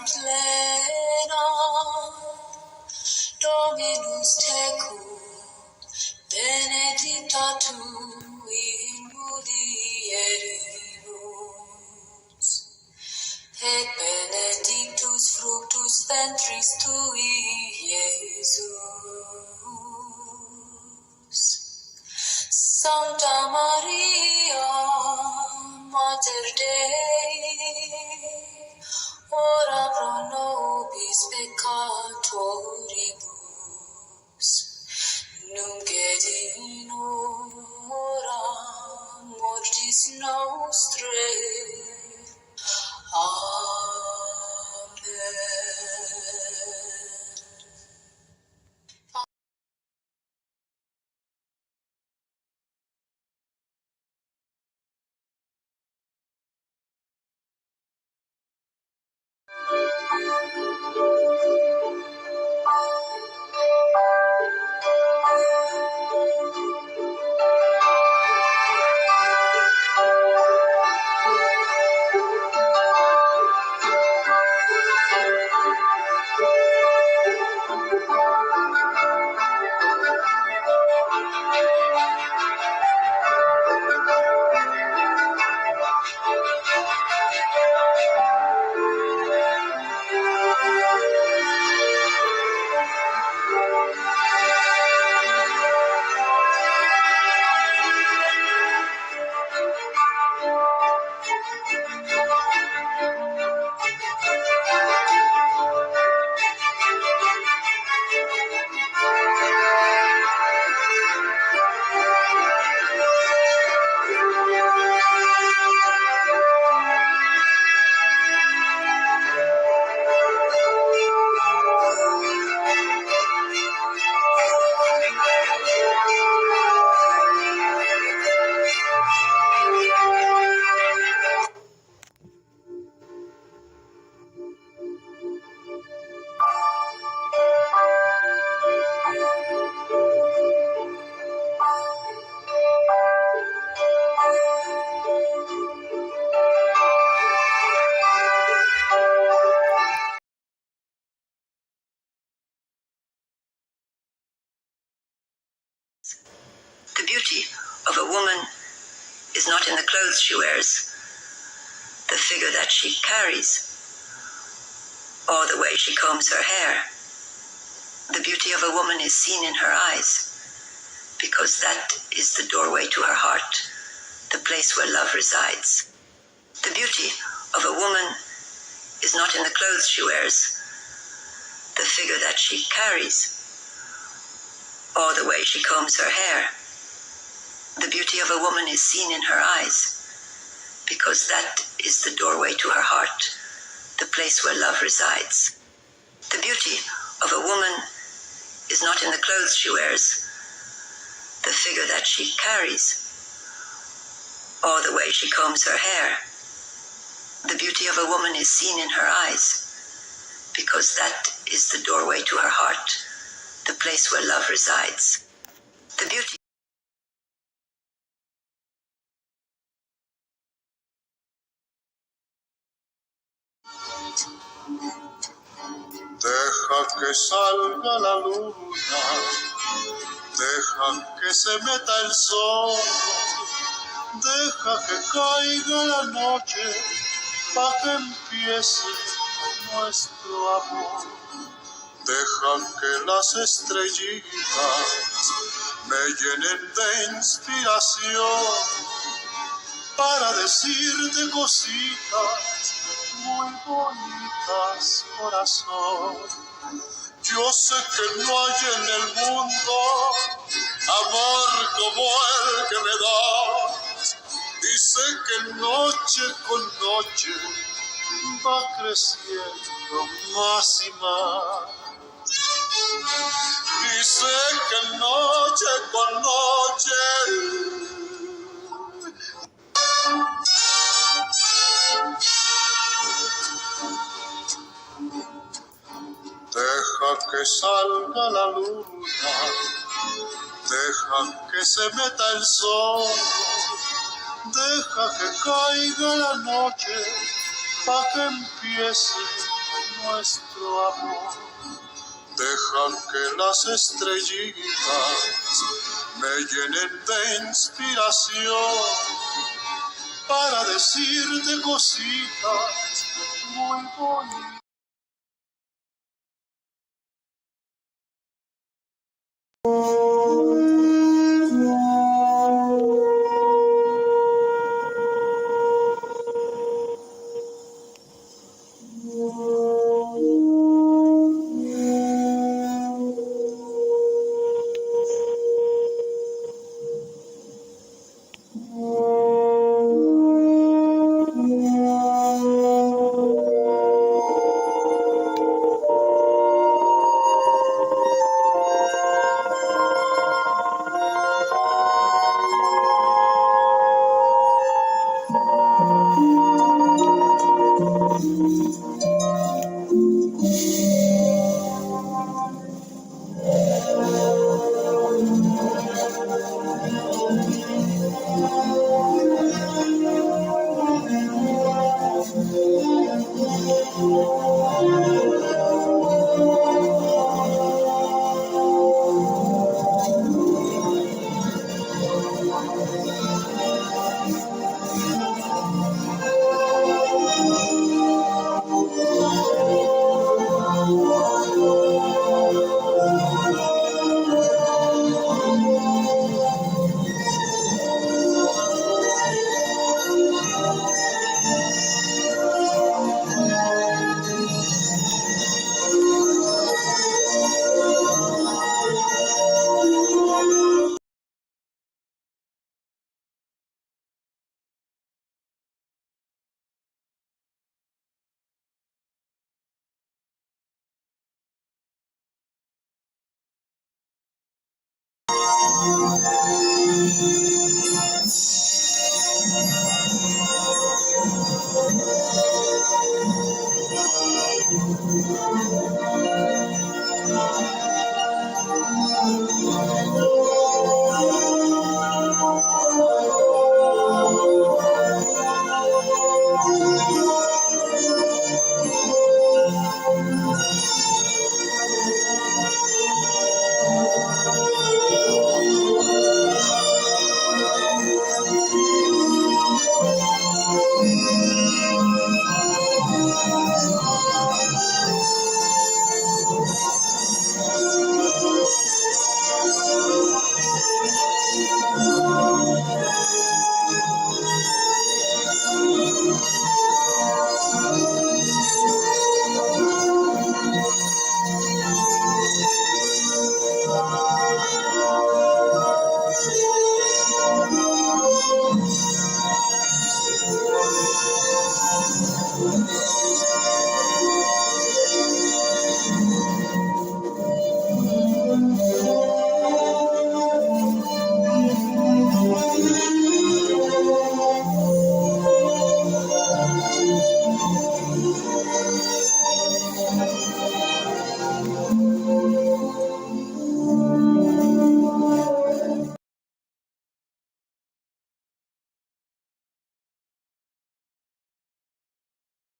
plena, Dominus tecum, benedicta tu in mulieribus, et benedictus fructus ventris tui, Iesus. Sancta Maria, Mater Dei, ora pro nobis peccatoribus, nunc et in hora mortis nostrae. Amen. The beauty of a woman is not in the clothes she wears, the figure that she carries, or the way she combs her hair. The beauty of a woman is seen in her eyes, because that is the doorway to her heart, the place where love resides. The beauty of a woman is not in the clothes she wears, the figure that she carries, or the way she combs her hair. The beauty of a woman is seen in her eyes, because that is the doorway to her heart, the place where love resides. The beauty of a woman is not in the clothes she wears, the figure that she carries, or the way she combs her hair. The beauty of a woman is seen in her eyes, because that is the doorway to her heart, the place where love resides. The beauty Deja que salga la luna, deja que se meta el sol, deja que caiga la noche, pa' que empiece nuestro amor. Deja que las estrellitas me llenen de inspiración para decirte cositas muy bonitas, corazón. Yo sé que no hay en el mundo amor como el que me das, y sé que noche con noche va creciendo más y más. Y sé que noche con noche deja que salga la luna, deja que se meta el sol, deja que caiga la noche, pa' que empiece nuestro amor. Deja que las estrellitas me llenen de inspiración para decirte cositas muy bonitas.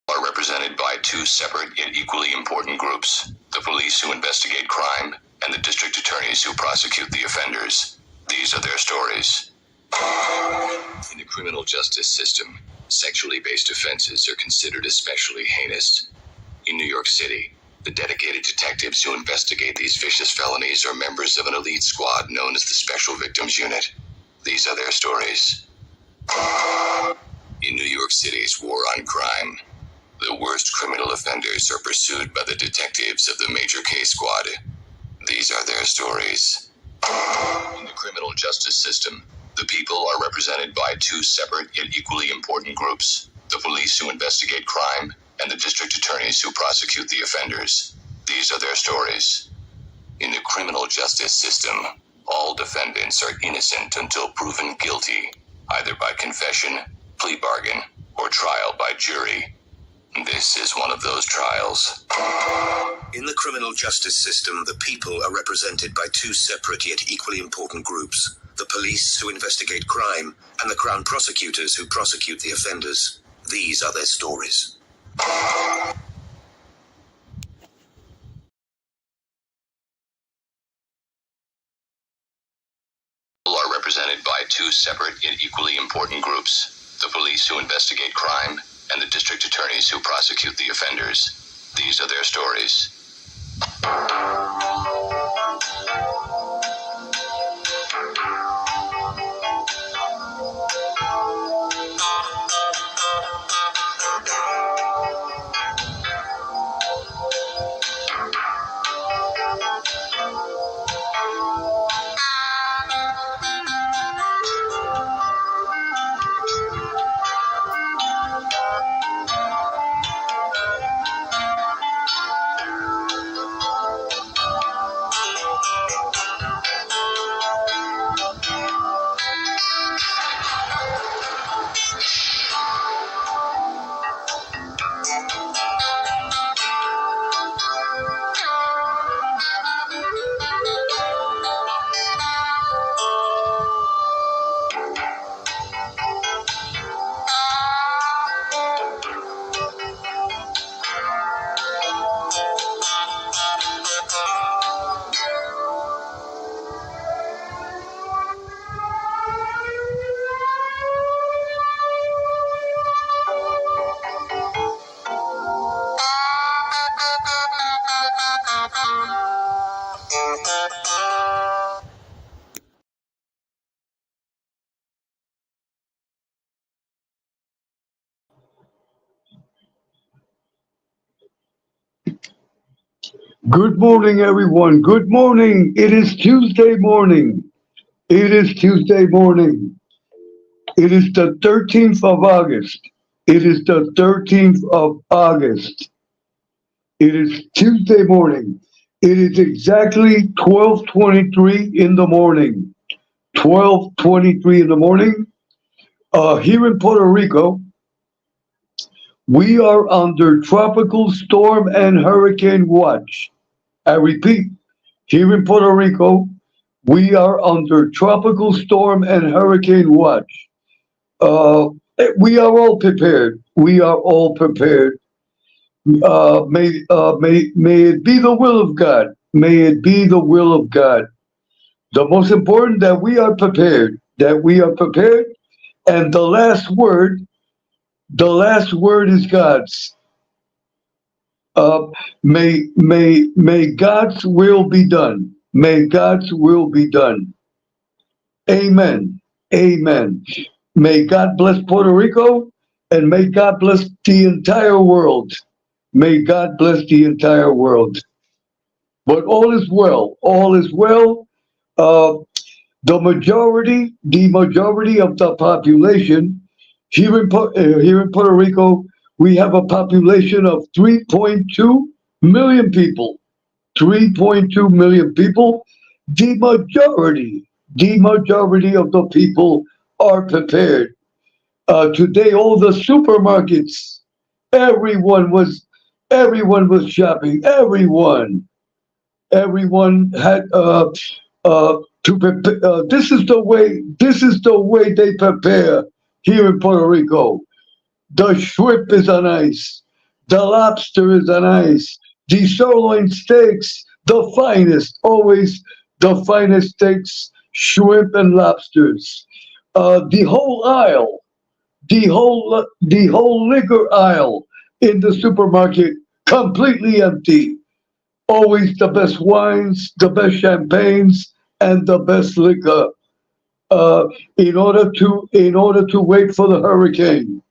Are represented by two separate yet equally important groups: the police who investigate crime and the district attorneys who prosecute the offenders. These are their stories. In the criminal justice system, sexually based offenses are considered especially heinous. In New York City, the dedicated detectives who investigate these vicious felonies are members of an elite squad known as the Special Victims Unit. These are their stories. In New York City's war on crime, the worst criminal offenders are pursued by the detectives of the Major K Squad. These are their stories. In the criminal justice system, the people are represented by two separate yet equally important groups: the police who investigate crime and the district attorneys who prosecute the offenders. These are their stories. In the criminal justice system, all defendants are innocent until proven guilty, either by confession, plea bargain, or trial by jury. This is one of those trials. In the criminal justice system, the people are represented by two separate yet equally important groups: the police who investigate crime and the Crown prosecutors who prosecute the offenders. These are their stories. two separate yet equally important groups: the police who investigate crime and the district attorneys who prosecute the offenders. These are their stories. Good morning, everyone. Good morning. It is Tuesday morning. It is Tuesday morning. It is the 13th of August. It is the 13th of August. It is Tuesday morning. It is exactly 12:23 in the morning. 12:23 in the morning. Here in Puerto Rico, we are under tropical storm and hurricane watch. I repeat, here in Puerto Rico, we are under tropical storm and hurricane watch. We are all prepared. We are all prepared. May it be the will of God. May it be the will of God. The most important that we are prepared. That we are prepared. And the last word is God's. May God's will be done. May God's will be done. Amen. Amen. May God bless Puerto Rico, and may God bless the entire world. May God bless the entire world. But all is well. All is well. The majority of the population here in Puerto Rico, we have a population of 3.2 million people. 3.2 million people. The majority of the people are prepared. Today, all the supermarkets, everyone was shopping. Everyone had to prepare. This is the way they prepare here in Puerto Rico. The shrimp is on ice. The lobster is on ice. The sirloin steaks, the finest, always the finest steaks, shrimp and lobsters. The whole aisle, the whole liquor aisle in the supermarket, completely empty. Always the best wines, the best champagnes, and the best liquor. In order to wait for the hurricane.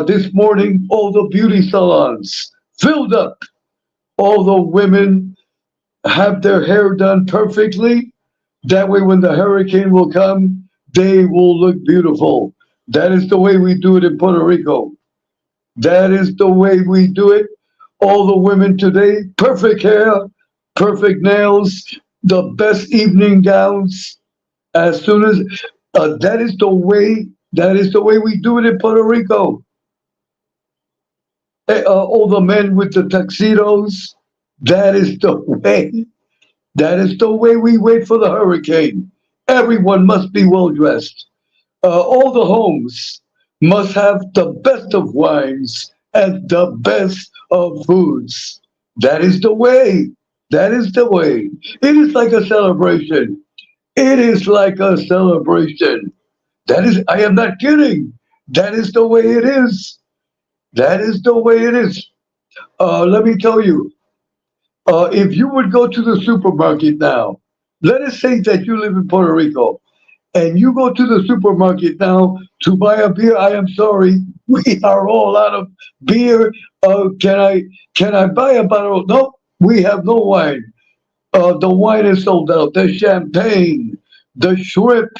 This morning, all the beauty salons filled up. All the women have their hair done perfectly. That way, when the hurricane will come, they will look beautiful. That is the way we do it in Puerto Rico. That is the way we do it. All the women today, perfect hair, perfect nails, the best evening gowns. As soon as that is the way we do it in Puerto Rico. All the men with the tuxedos. That is the way. That is the way we wait for the hurricane. Everyone must be well dressed. All the homes must have the best of wines and the best of foods. That is the way. That is the way. It is like a celebration. It is like a celebration. That is, I am not kidding. That is the way it is. That is the way it is. Let me tell you, if you would go to the supermarket now, let us say that you live in Puerto Rico, and you go to the supermarket now to buy a beer. I am sorry, we are all out of beer. Can I buy a bottle? No, we have no wine. The wine is sold out. The champagne, the shrimp,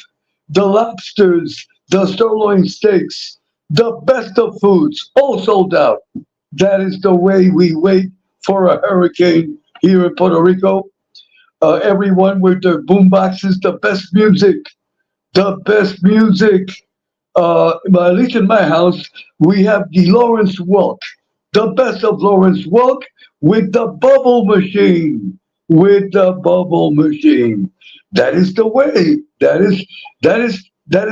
the lobsters, the sirloin steaks, the best of foods, all sold out. That is the way we wait for a hurricane here in Puerto Rico. Everyone with their boom boxes, the best music, the best music. At least in my house, we have the Lawrence Welk, the best of Lawrence Welk with the bubble machine, with the bubble machine. That is the way. That is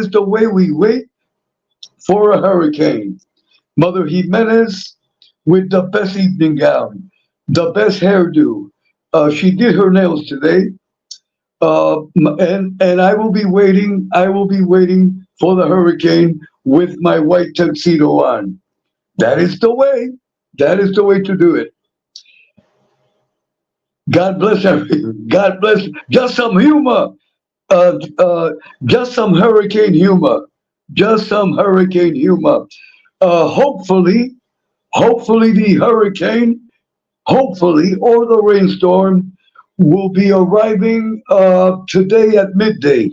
the way we wait for a hurricane. Mother Jimenez with the best evening gown, the best hairdo. She did her nails today. And I will be waiting. I will be waiting for the hurricane with my white tuxedo on. That is the way. That is the way to do it. God bless everyone. God bless. Just some humor. Just some hurricane humor. Just some hurricane humor. Hopefully the hurricane, hopefully, or the rainstorm will be arriving today at midday.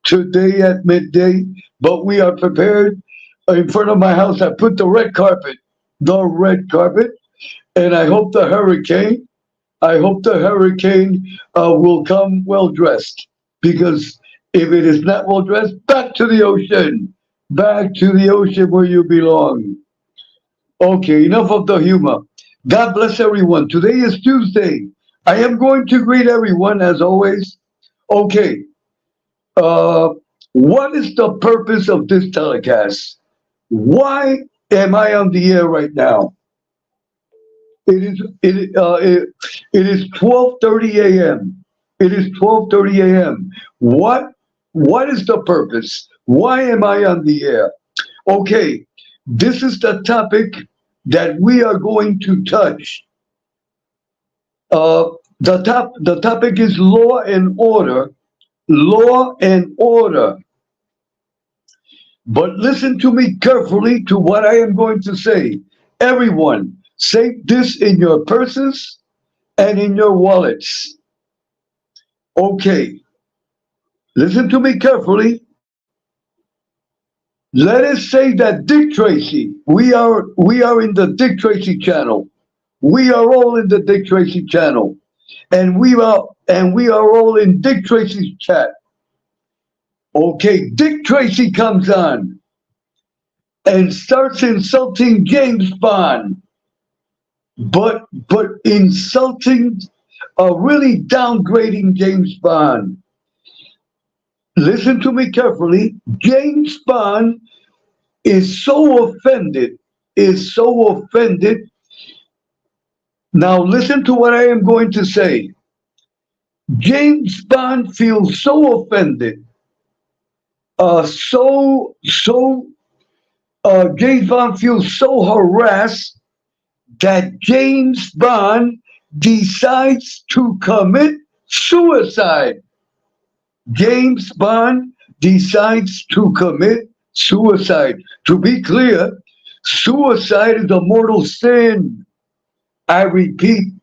Today at midday, but we are prepared. In front of my house, I put the red carpet, and I hope the hurricane will come well dressed. Because if it is not well dressed, back to the ocean where you belong. Okay, enough of the humor. God bless everyone. Today is Tuesday. I am going to greet everyone as always. Okay. What is the purpose of this telecast? Why am I on the air right now? It is 12:30 a.m. It is 12:30 a.m. What is the purpose? Why am I on the air? Okay, this is the topic that we are going to touch. The topic is law and order. Law and order. But listen to me carefully to what I am going to say. Everyone, save this in your purses and in your wallets. Okay. Listen to me carefully. Let us say that Dick Tracy, we are in the Dick Tracy channel. We are all in the Dick Tracy channel. And we are all in Dick Tracy's chat. Okay, Dick Tracy comes on and starts insulting James Bond, but insulting, really downgrading James Bond. Listen to me carefully. James Bond is so offended. Now listen to what I am going to say. James Bond feels so offended. James Bond feels so harassed that James Bond decides to commit suicide. James Bond decides to commit suicide. To be clear, suicide is a mortal sin. I repeat,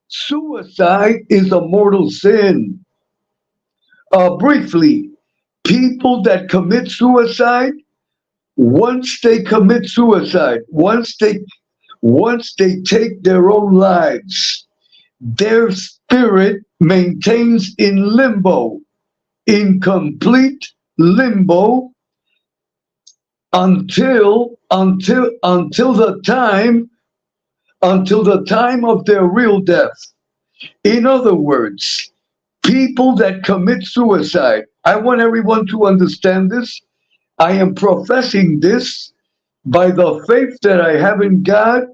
suicide is a mortal sin. Briefly, people that commit suicide, once they commit suicide, once they take their own lives, their spirit maintains in limbo, in complete limbo, until the time of their real death. In other words, people that commit suicide, I want everyone to understand this. I am professing this by the faith that I have in God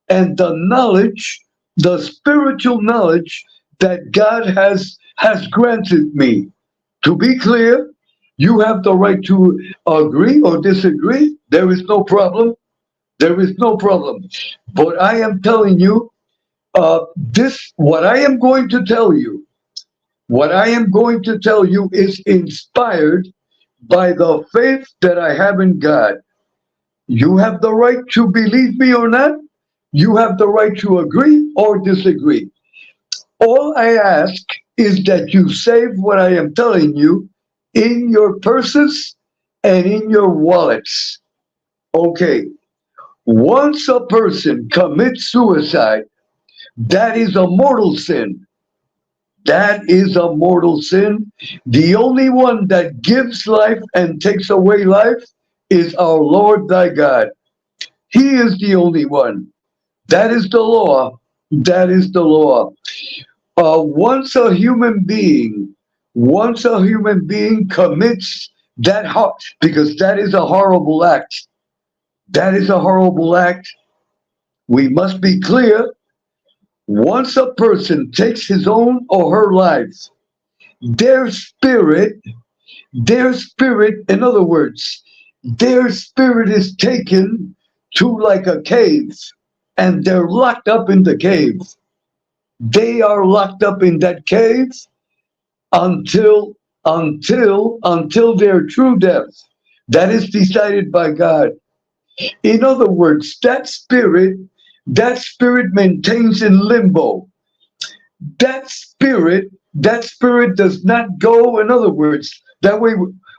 and the knowledge, the spiritual knowledge that God has granted me. To be clear, you have the right to agree or disagree. There is no problem. There is no problem. But I am telling you, what I am going to tell you, what I am going to tell you is inspired by the faith that I have in God. You have the right to believe me or not. You have the right to agree or disagree. All I ask is that you save what I am telling you in your purses and in your wallets. Okay. Once a person commits suicide, that is a mortal sin. That is a mortal sin. The only one that gives life and takes away life is our Lord thy God. He is the only one. That is the law. That is the law. Once a human being commits that because that is a horrible act. That is a horrible act. We must be clear. Once a person takes his own or her life, their spirit, in other words, their spirit is taken to like a cave, and they're locked up in the cave. They are locked up in that cave until their true death. That is decided by God. In other words, that spirit maintains in limbo. That spirit does not go, in other words, that way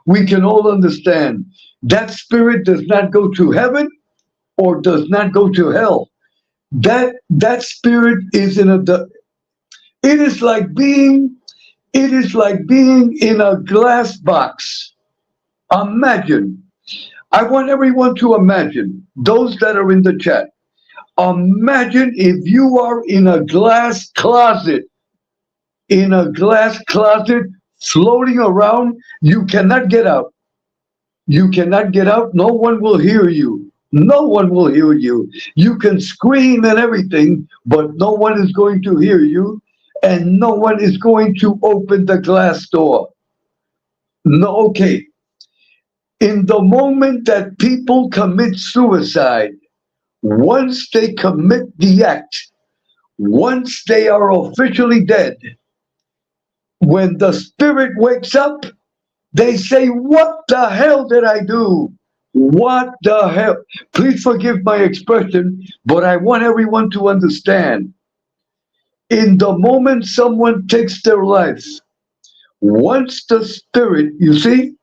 we can all understand. That spirit does not go to heaven or does not go to hell. That spirit is it is like being in a glass box. Imagine. I want everyone to imagine, those that are in the chat. Imagine if you are in a glass closet, floating around. You cannot get out. You cannot get out. No one will hear you. No one will hear you. You can scream and everything, but no one is going to hear you, and no one is going to open the glass door. No, okay. In the moment that people commit suicide, once they commit the act, once they are officially dead, when the spirit wakes up, they say, "What the hell did I do? What the hell?" Please forgive my expression, but I want everyone to understand. In the moment someone takes their life, once the spirit, you see,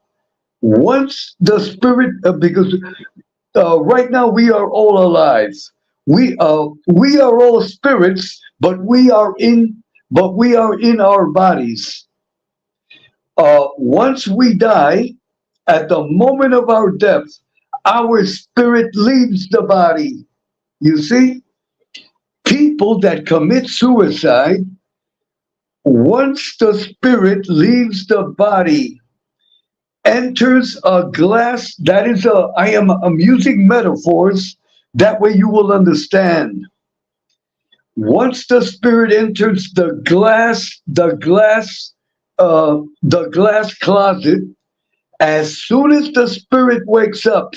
once the spirit, because right now we are all alive. We are all spirits, but we are in our bodies. Once we die, at the moment of our death, our spirit leaves the body. You see, people that commit suicide, once the spirit leaves the body, enters a glass, I am using metaphors, that way you will understand. Once the spirit enters the glass closet, as soon as the spirit wakes up,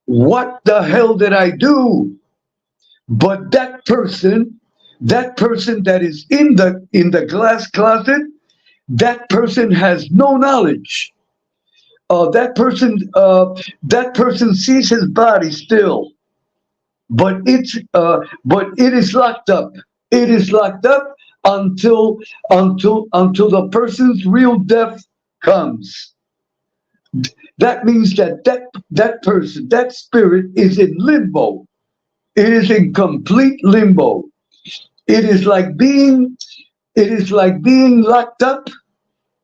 what the hell did I do? But that person that is in the glass closet, that person has no knowledge. That person sees his body still, but it is locked up. It is locked up until the person's real death comes. That means that person, that spirit, is in limbo. It is in complete limbo. It is like being locked up,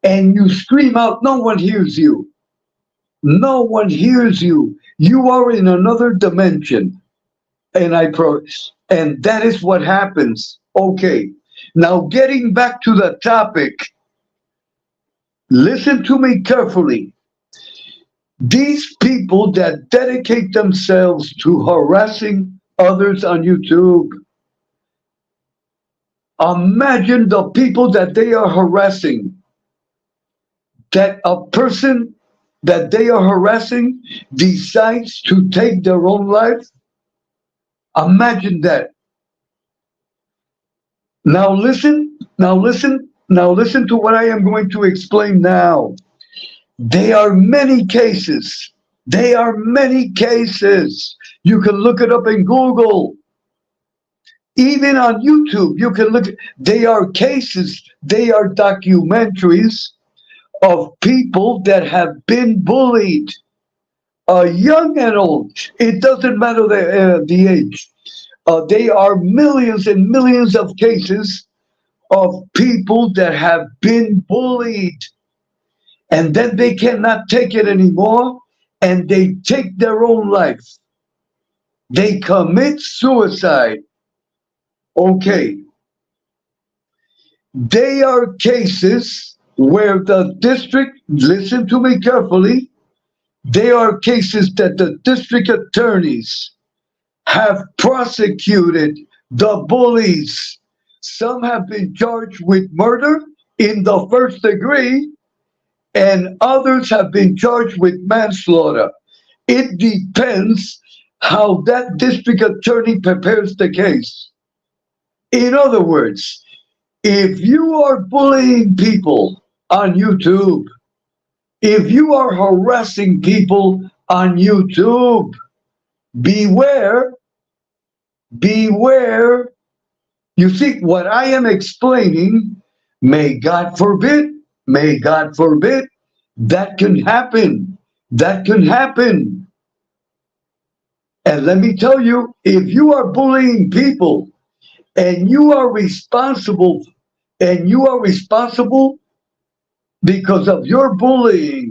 and you scream out, no one hears you. No one hears you. You are in another dimension. And that is what happens. Okay. Now getting back to the topic, listen to me carefully. These people that dedicate themselves to harassing others on YouTube, imagine the people that they are harassing. that a person that they are harassing decides to take their own life? Imagine that. Now listen to what I am going to explain now. There are many cases. You can look it up in Google. Even on YouTube, you can look. They are cases, they are documentaries of people that have been bullied, young and old. It doesn't matter the age. They are millions and millions of cases of people that have been bullied, and then they cannot take it anymore, and they take their own life. They commit suicide. Okay. They are cases where the district, listen to me carefully, they are cases that the district attorneys have prosecuted the bullies. Some have been charged with murder in the first degree, and others have been charged with manslaughter. It depends how that district attorney prepares the case. In other words, if you are bullying people on YouTube, if you are harassing people on YouTube, beware. You see, what I am explaining, may God forbid, that can happen. And let me tell you, if you are bullying people, and you are responsible because of your bullying,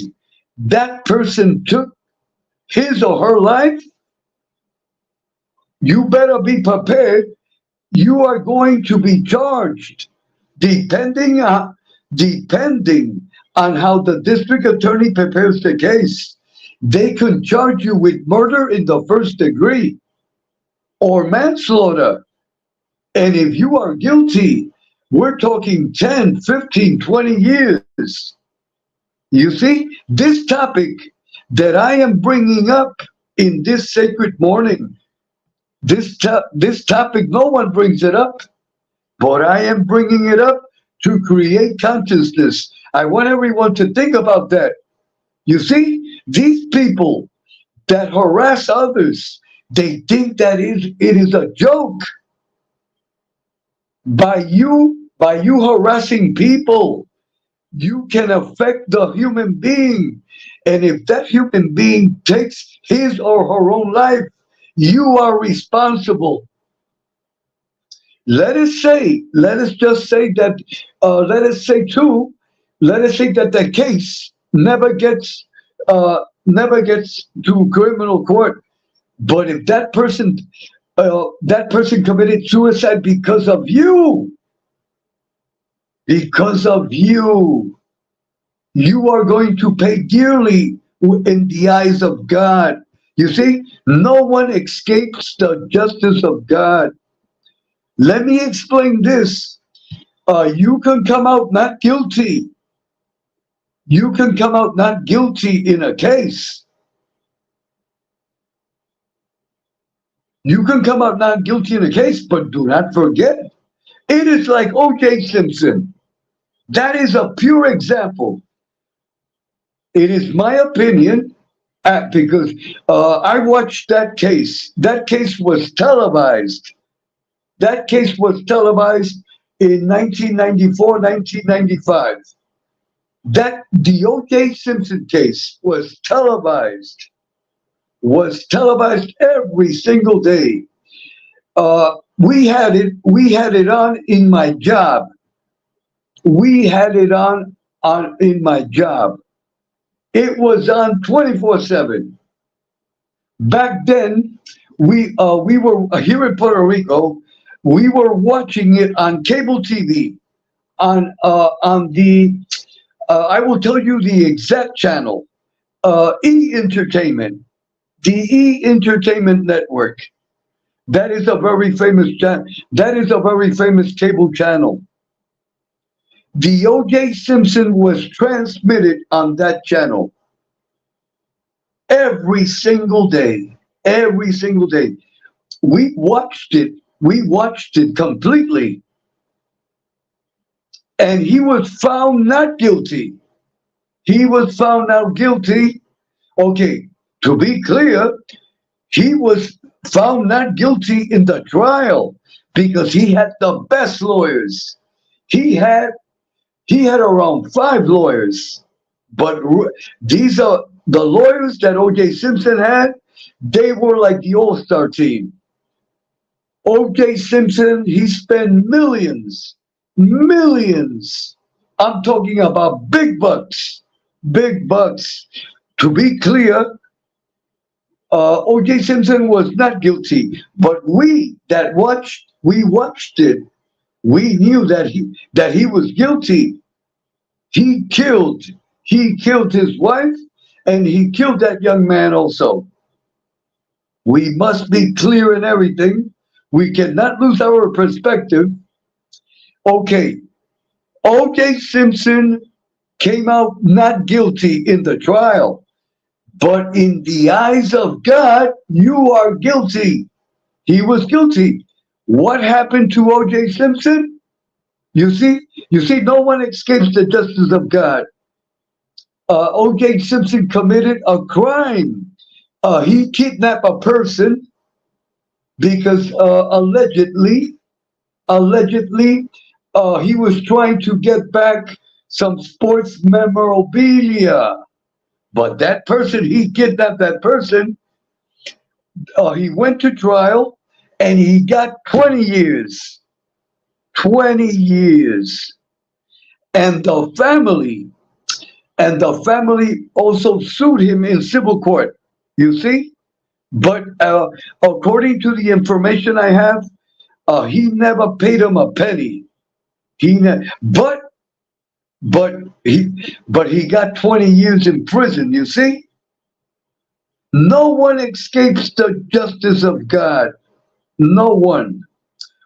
that person took his or her life, you better be prepared. You are going to be charged, depending on how the district attorney prepares the case. They can charge you with murder in the first degree or manslaughter. And if you are guilty, we're talking 10, 15, 20 years. You see, this topic that I am bringing up in this sacred morning, this topic, no one brings it up, but I am bringing it up to create consciousness. I want everyone to think about that. You see, these people that harass others, they think that it is a joke. By you harassing people, you can affect the human being. And if that human being takes his or her own life, you are responsible. Let us say that the case never gets to criminal court. But if that person committed suicide because of you, you are going to pay dearly in the eyes of God. You see, no one escapes the justice of God. Let me explain this. You can come out not guilty. You can come out not guilty in a case. You can come out not guilty in a case, but do not forget, it is like O.J. Simpson. That is a pure example. It is my opinion, because I watched that case. That case was televised. That case was televised in 1994, 1995. The O.J. Simpson case was televised every single day. We had it on in my job. In my job. It was on 24/7. Back then, we were here in Puerto Rico. We were watching it on cable TV, on the I will tell you the exact channel, E Entertainment. The E Entertainment Network. That is a very famous channel. That is a very famous cable channel. The O.J. Simpson was transmitted on that channel every single day. Every single day. We watched it. We watched it completely. And he was found not guilty. He was found not guilty. Okay, to be clear, he was found not guilty in the trial because he had the best lawyers. He had around 5 lawyers, but these are the lawyers that O.J. Simpson had. They were like the all-star team. O.J. Simpson, he spent millions. I'm talking about big bucks. To be clear, O.J. Simpson was not guilty, but we watched it. We knew that he was guilty. He killed his wife, and he killed that young man also. We must be clear in everything. We cannot lose our perspective. Okay, O.J. Simpson came out not guilty in the trial, but in the eyes of God, you are guilty. He was guilty. What happened to O.J. Simpson? You see, no one escapes the justice of God. O.J. Simpson committed a crime. He kidnapped a person because allegedly, he was trying to get back some sports memorabilia. But that person, he kidnapped that person. He went to trial and he got 20 years. 20 years. And the family also sued him in civil court. You see? But according to the information I have, he never paid him a penny. But he got 20 years in prison, you see? No one escapes the justice of God. No one.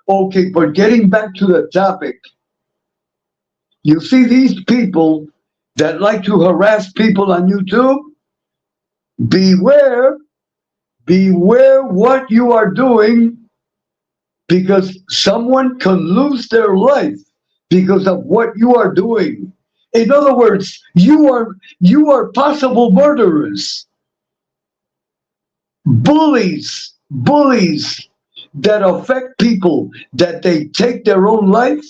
Okay, but getting back to the topic, you see these people that like to harass people on YouTube? Beware what you are doing, because someone can lose their life because of what you are doing. In other words, you are possible murderers, bullies that affect people, that they take their own life.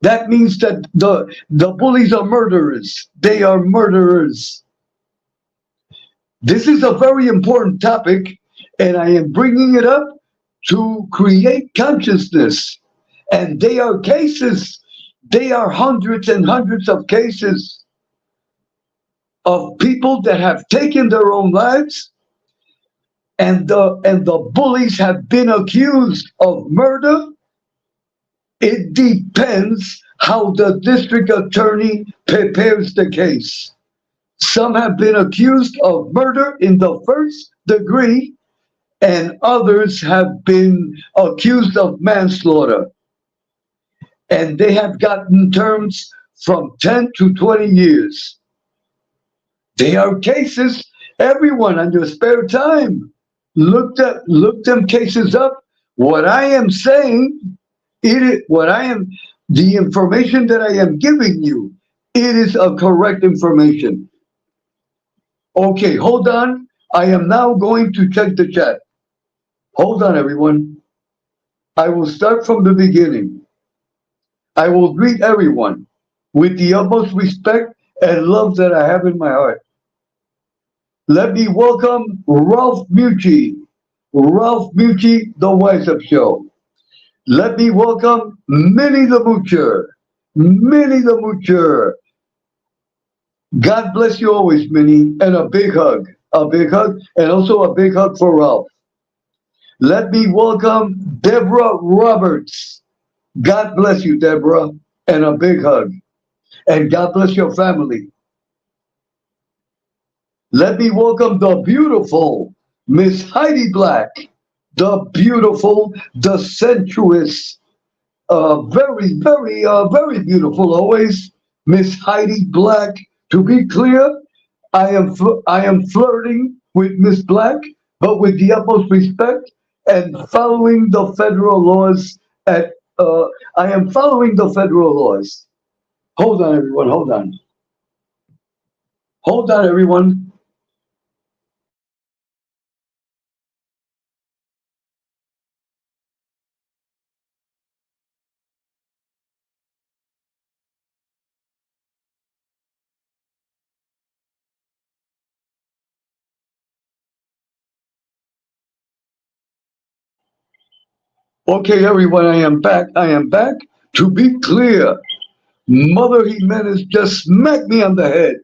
That means that the bullies are murderers. They are murderers. This is a very important topic, and I am bringing it up to create consciousness. And they are cases. They are hundreds and hundreds of cases of people that have taken their own lives, and the bullies have been accused of murder. It depends how the district attorney prepares the case. Some have been accused of murder in the first degree, and others have been accused of manslaughter. And they have gotten terms from 10 to 20 years. They are cases. Everyone on your spare time, look them cases up. What I am saying, the information that I am giving you, it is a correct information. Okay, hold on. I am now going to check the chat. Hold on, everyone. I will start from the beginning. I will greet everyone with the utmost respect and love that I have in my heart. Let me welcome Ralph Mucci. Ralph Mucci, The Wise Up Show. Let me welcome Minnie the Moocher. Minnie the Moocher. God bless you always, Minnie, and a big hug, and also a big hug for Ralph. Let me welcome Deborah Roberts. God bless you, Deborah, and a big hug. And God bless your family. Let me welcome the beautiful Miss Heidi Black, the beautiful, the sensuous very beautiful always, Miss Heidi Black. To be clear, I am flirting with Miss Black, but with the utmost respect and following the federal laws. At I am following the federal laws. Hold on, everyone. Hold on, everyone. Okay, everyone. I am back. I am back. To be clear, Mother Jimenez just smacked me on the head.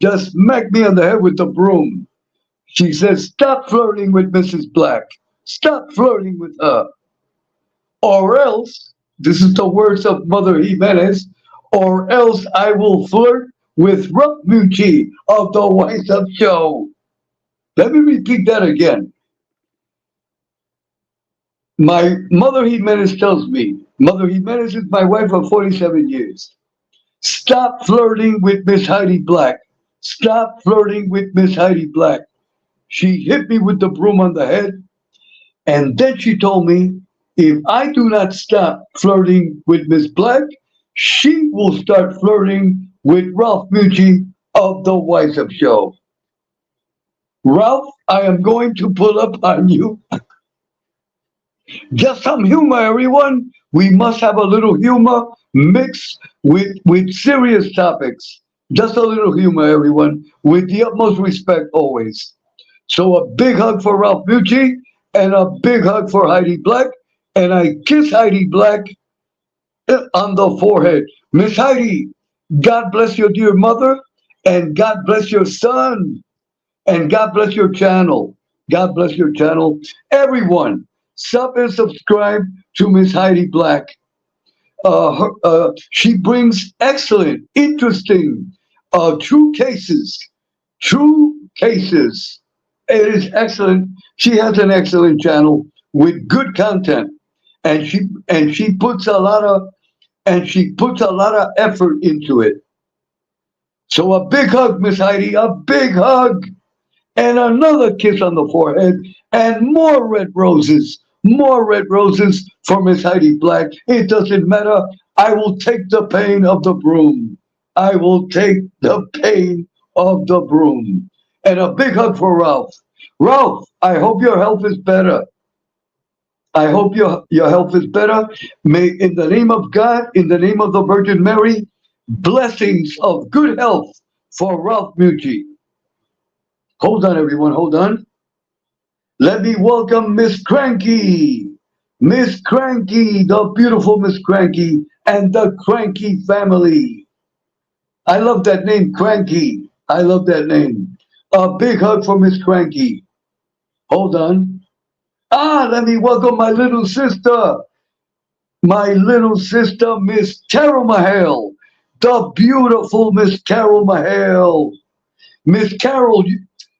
Just smacked me on the head with the broom. She says, "Stop flirting with Mrs. Black. Stop flirting with her. Or else," this is the words of Mother Jimenez, "or else I will flirt with Ruff Mucci of the Wise Up Show." Let me repeat that again. My Mother Jimenez tells me, Mother Jimenez is my wife of 47 years. "Stop flirting with Miss Heidi Black. Stop flirting with Miss Heidi Black." She hit me with the broom on the head, and then she told me, if I do not stop flirting with Miss Black, she will start flirting with Ralph Mucci of the Wise Up Show. Ralph, I am going to pull up on you. Just some humor, everyone. We must have a little humor mixed with serious topics. Just a little humor, everyone, with the utmost respect always. So a big hug for Ralph Mucci and a big hug for Heidi Black. And I kiss Heidi Black on the forehead. Miss Heidi, God bless your dear mother, and God bless your son, and God bless your channel. God bless your channel. Everyone, sub and subscribe to Miss Heidi Black. She brings excellent, interesting, true cases. True cases. It is excellent. She has an excellent channel with good content, and she puts a lot of effort into it. So a big hug, Miss Heidi, a big hug, and another kiss on the forehead, and more red roses for Miss Heidi Black. It doesn't matter. I will take the pain of the broom. I will take the pain of the broom. And a big hug for Ralph. Ralph, I hope your health is better. I hope your health is better. May, in the name of God, in the name of the Virgin Mary, blessings of good health for Ralph Mucci. Hold on, everyone, hold on. Let me welcome Miss Cranky. Miss Cranky, the beautiful Miss Cranky, and the Cranky family. I love that name, Cranky. I love that name. A big hug for Miss Cranky. Hold on. Let me welcome my little sister. My little sister, Miss Carol Mahale. The beautiful Miss Carol Mahale. Miss Carol,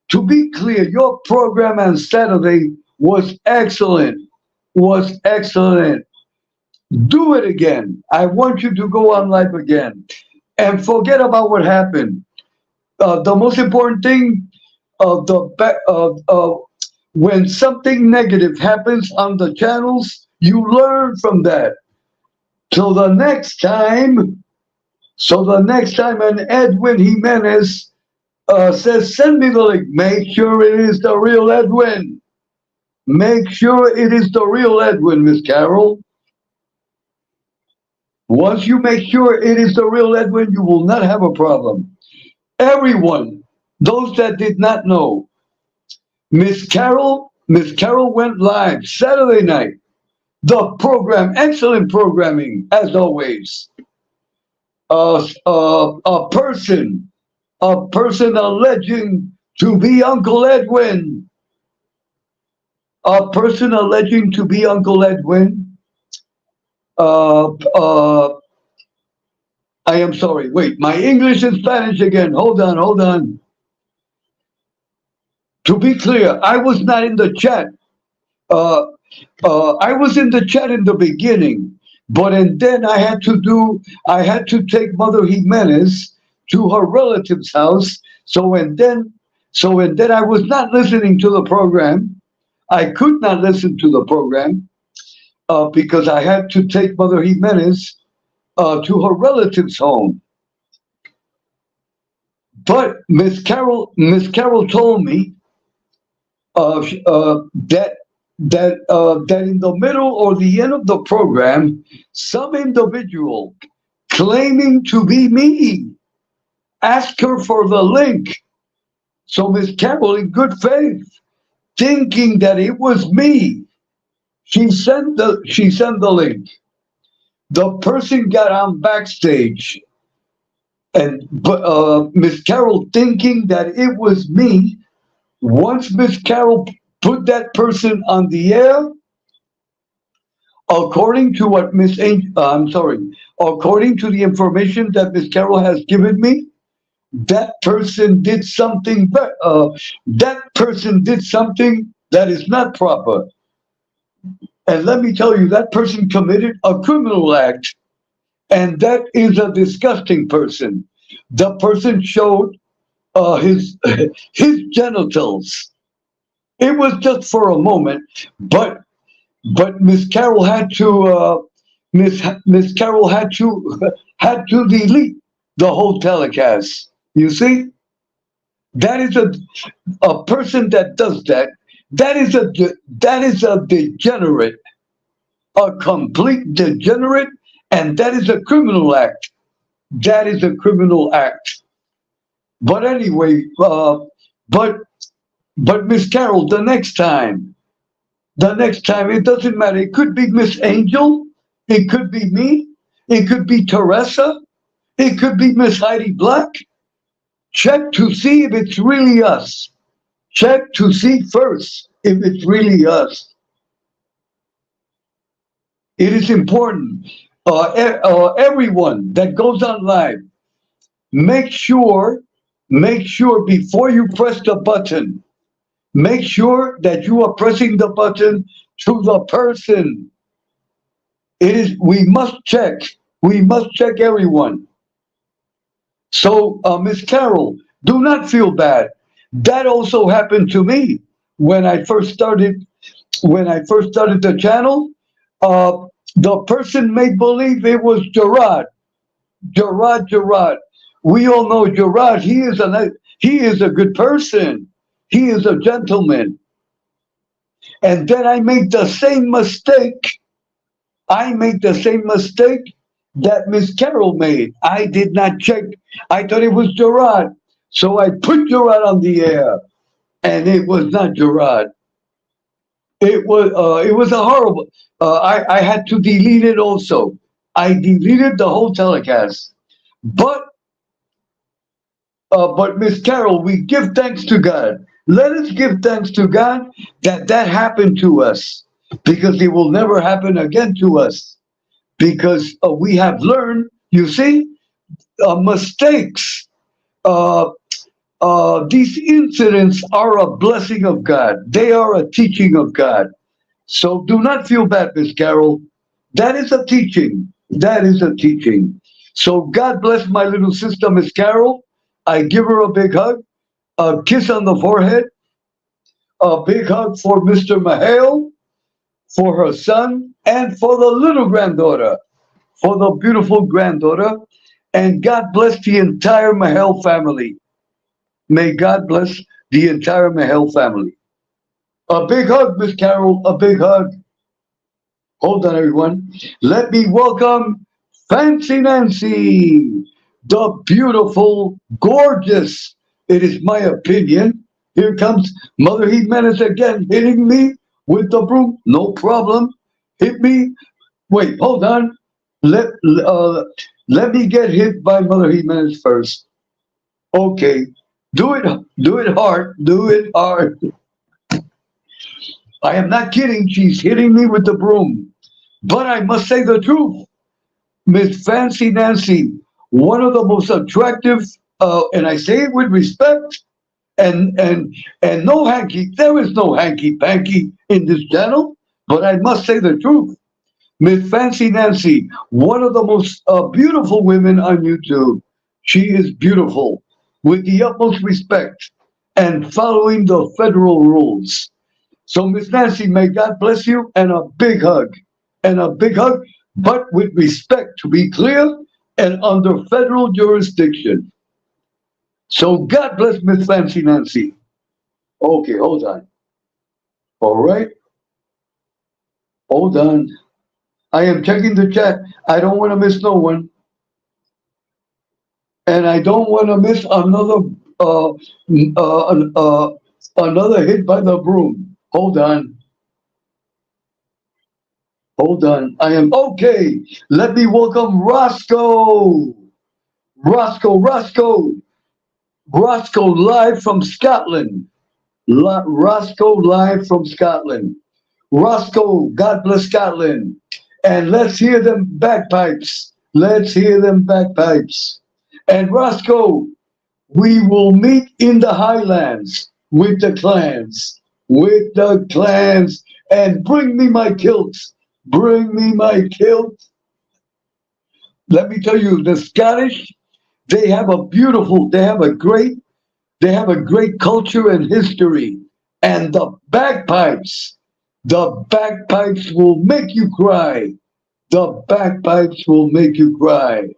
to be clear, your program on Saturday was excellent. Was excellent. Do it again. I want you to go on live again. And forget about what happened. The most important thing, when something negative happens on the channels, you learn from that. So the next time an Edwin Jimenez says, "Send me the link," make sure it is the real Edwin. Make sure it is the real Edwin, Miss Carol. Once you make sure it is the real Edwin, you will not have a problem. Everyone, those that did not know, Miss Carol went live Saturday night. The program, excellent programming, as always. A person alleging to be Uncle Edwin. A person alleging to be Uncle Edwin. I am sorry. Wait, my English and Spanish again. Hold on. To be clear, I was not in the chat. I was in the chat in the beginning, But and then I had to take Mother Jimenez to her relative's house. So and then I was not listening to the program. I could not listen to the program because I had to take Mother Jimenez to her relative's home. But Miss Carol told me that in the middle or the end of the program, some individual claiming to be me asked her for the link. So Miss Carol, in good faith, thinking that it was me, she sent the link. The person got on backstage, and Miss Carol, thinking that it was me, once Miss Carol put that person on the air, according to what according to the information that Miss Carol has given me, that person did something. That person did something that is not proper. And let me tell you, that person committed a criminal act, and that is a disgusting person. The person showed his genitals. It was just for a moment, but Miss Carol had to Miss Carol had to delete the whole telecast. You see, that is a person that does that. That is a degenerate, a complete degenerate, and that is a criminal act. That is a criminal act. But anyway, but Miss Carol, the next time, it doesn't matter. It could be Miss Angel, it could be me, it could be Teresa, it could be Miss Heidi Black. Check to see if it's really us. Check to see first if it's really us. It is important. Everyone that goes on live, make sure before you press the button, make sure that you are pressing the button to the person. We must check everyone. So, Miss Carol, do not feel bad. That also happened to me when I first started the channel. The person made believe it was Gerard. We all know Gerard. He is a good person. He is a gentleman. And then I made the same mistake. That Miss Carol made. I did not check. I thought it was Gerard. So I put Gerard on the air. And it was not Gerard. It was a horrible. I had to delete it also. I deleted the whole telecast. But Miss Carol, we give thanks to God. Let us give thanks to God that happened to us, because it will never happen again to us, because we have learned. You see, mistakes. These incidents are a blessing of God. They are a teaching of God. So do not feel bad, Miss Carol. That is a teaching. That is a teaching. So God bless my little sister, Miss Carol. I give her a big hug, a kiss on the forehead, a big hug for Mr. Mahale, for her son, and for the little granddaughter, for the beautiful granddaughter. And God bless the entire Mahale family. May God bless the entire Mahale family. A big hug, Miss Carol, a big hug. Hold on, everyone. Let me welcome Fancy Nancy, the beautiful, gorgeous, it is my opinion. Here comes Mother Jimenez again, hitting me with the broom. No problem. Hit me. Wait, hold on. Let me get hit by Mother Jimenez first. Okay. Do it hard. Do it hard. I am not kidding. She's hitting me with the broom. But I must say the truth. Miss Fancy Nancy, one of the most attractive, and I say it with respect, and no hanky. There is no hanky panky in this channel, but I must say the truth. Miss Fancy Nancy, one of the most beautiful women on YouTube. She is beautiful with the utmost respect and following the federal rules. So, Miss Nancy, may God bless you and a big hug. And a big hug, but with respect, to be clear, and under federal jurisdiction. So, God bless Miss Fancy Nancy. Okay, hold on. All right. Hold on. I am checking the chat. I don't want to miss no one. And I don't want to miss another hit by the broom. Hold on. Hold on. I am okay. Let me welcome Roscoe. Roscoe live from Scotland. Roscoe live from Scotland. Roscoe, God bless Scotland. And let's hear them bagpipes. Let's hear them bagpipes. And Roscoe, we will meet in the Highlands with the clans. With the clans. And bring me my kilt. Bring me my kilt. Let me tell you, the Scottish, they have a great culture and history. And the bagpipes will make you cry. The bagpipes will make you cry.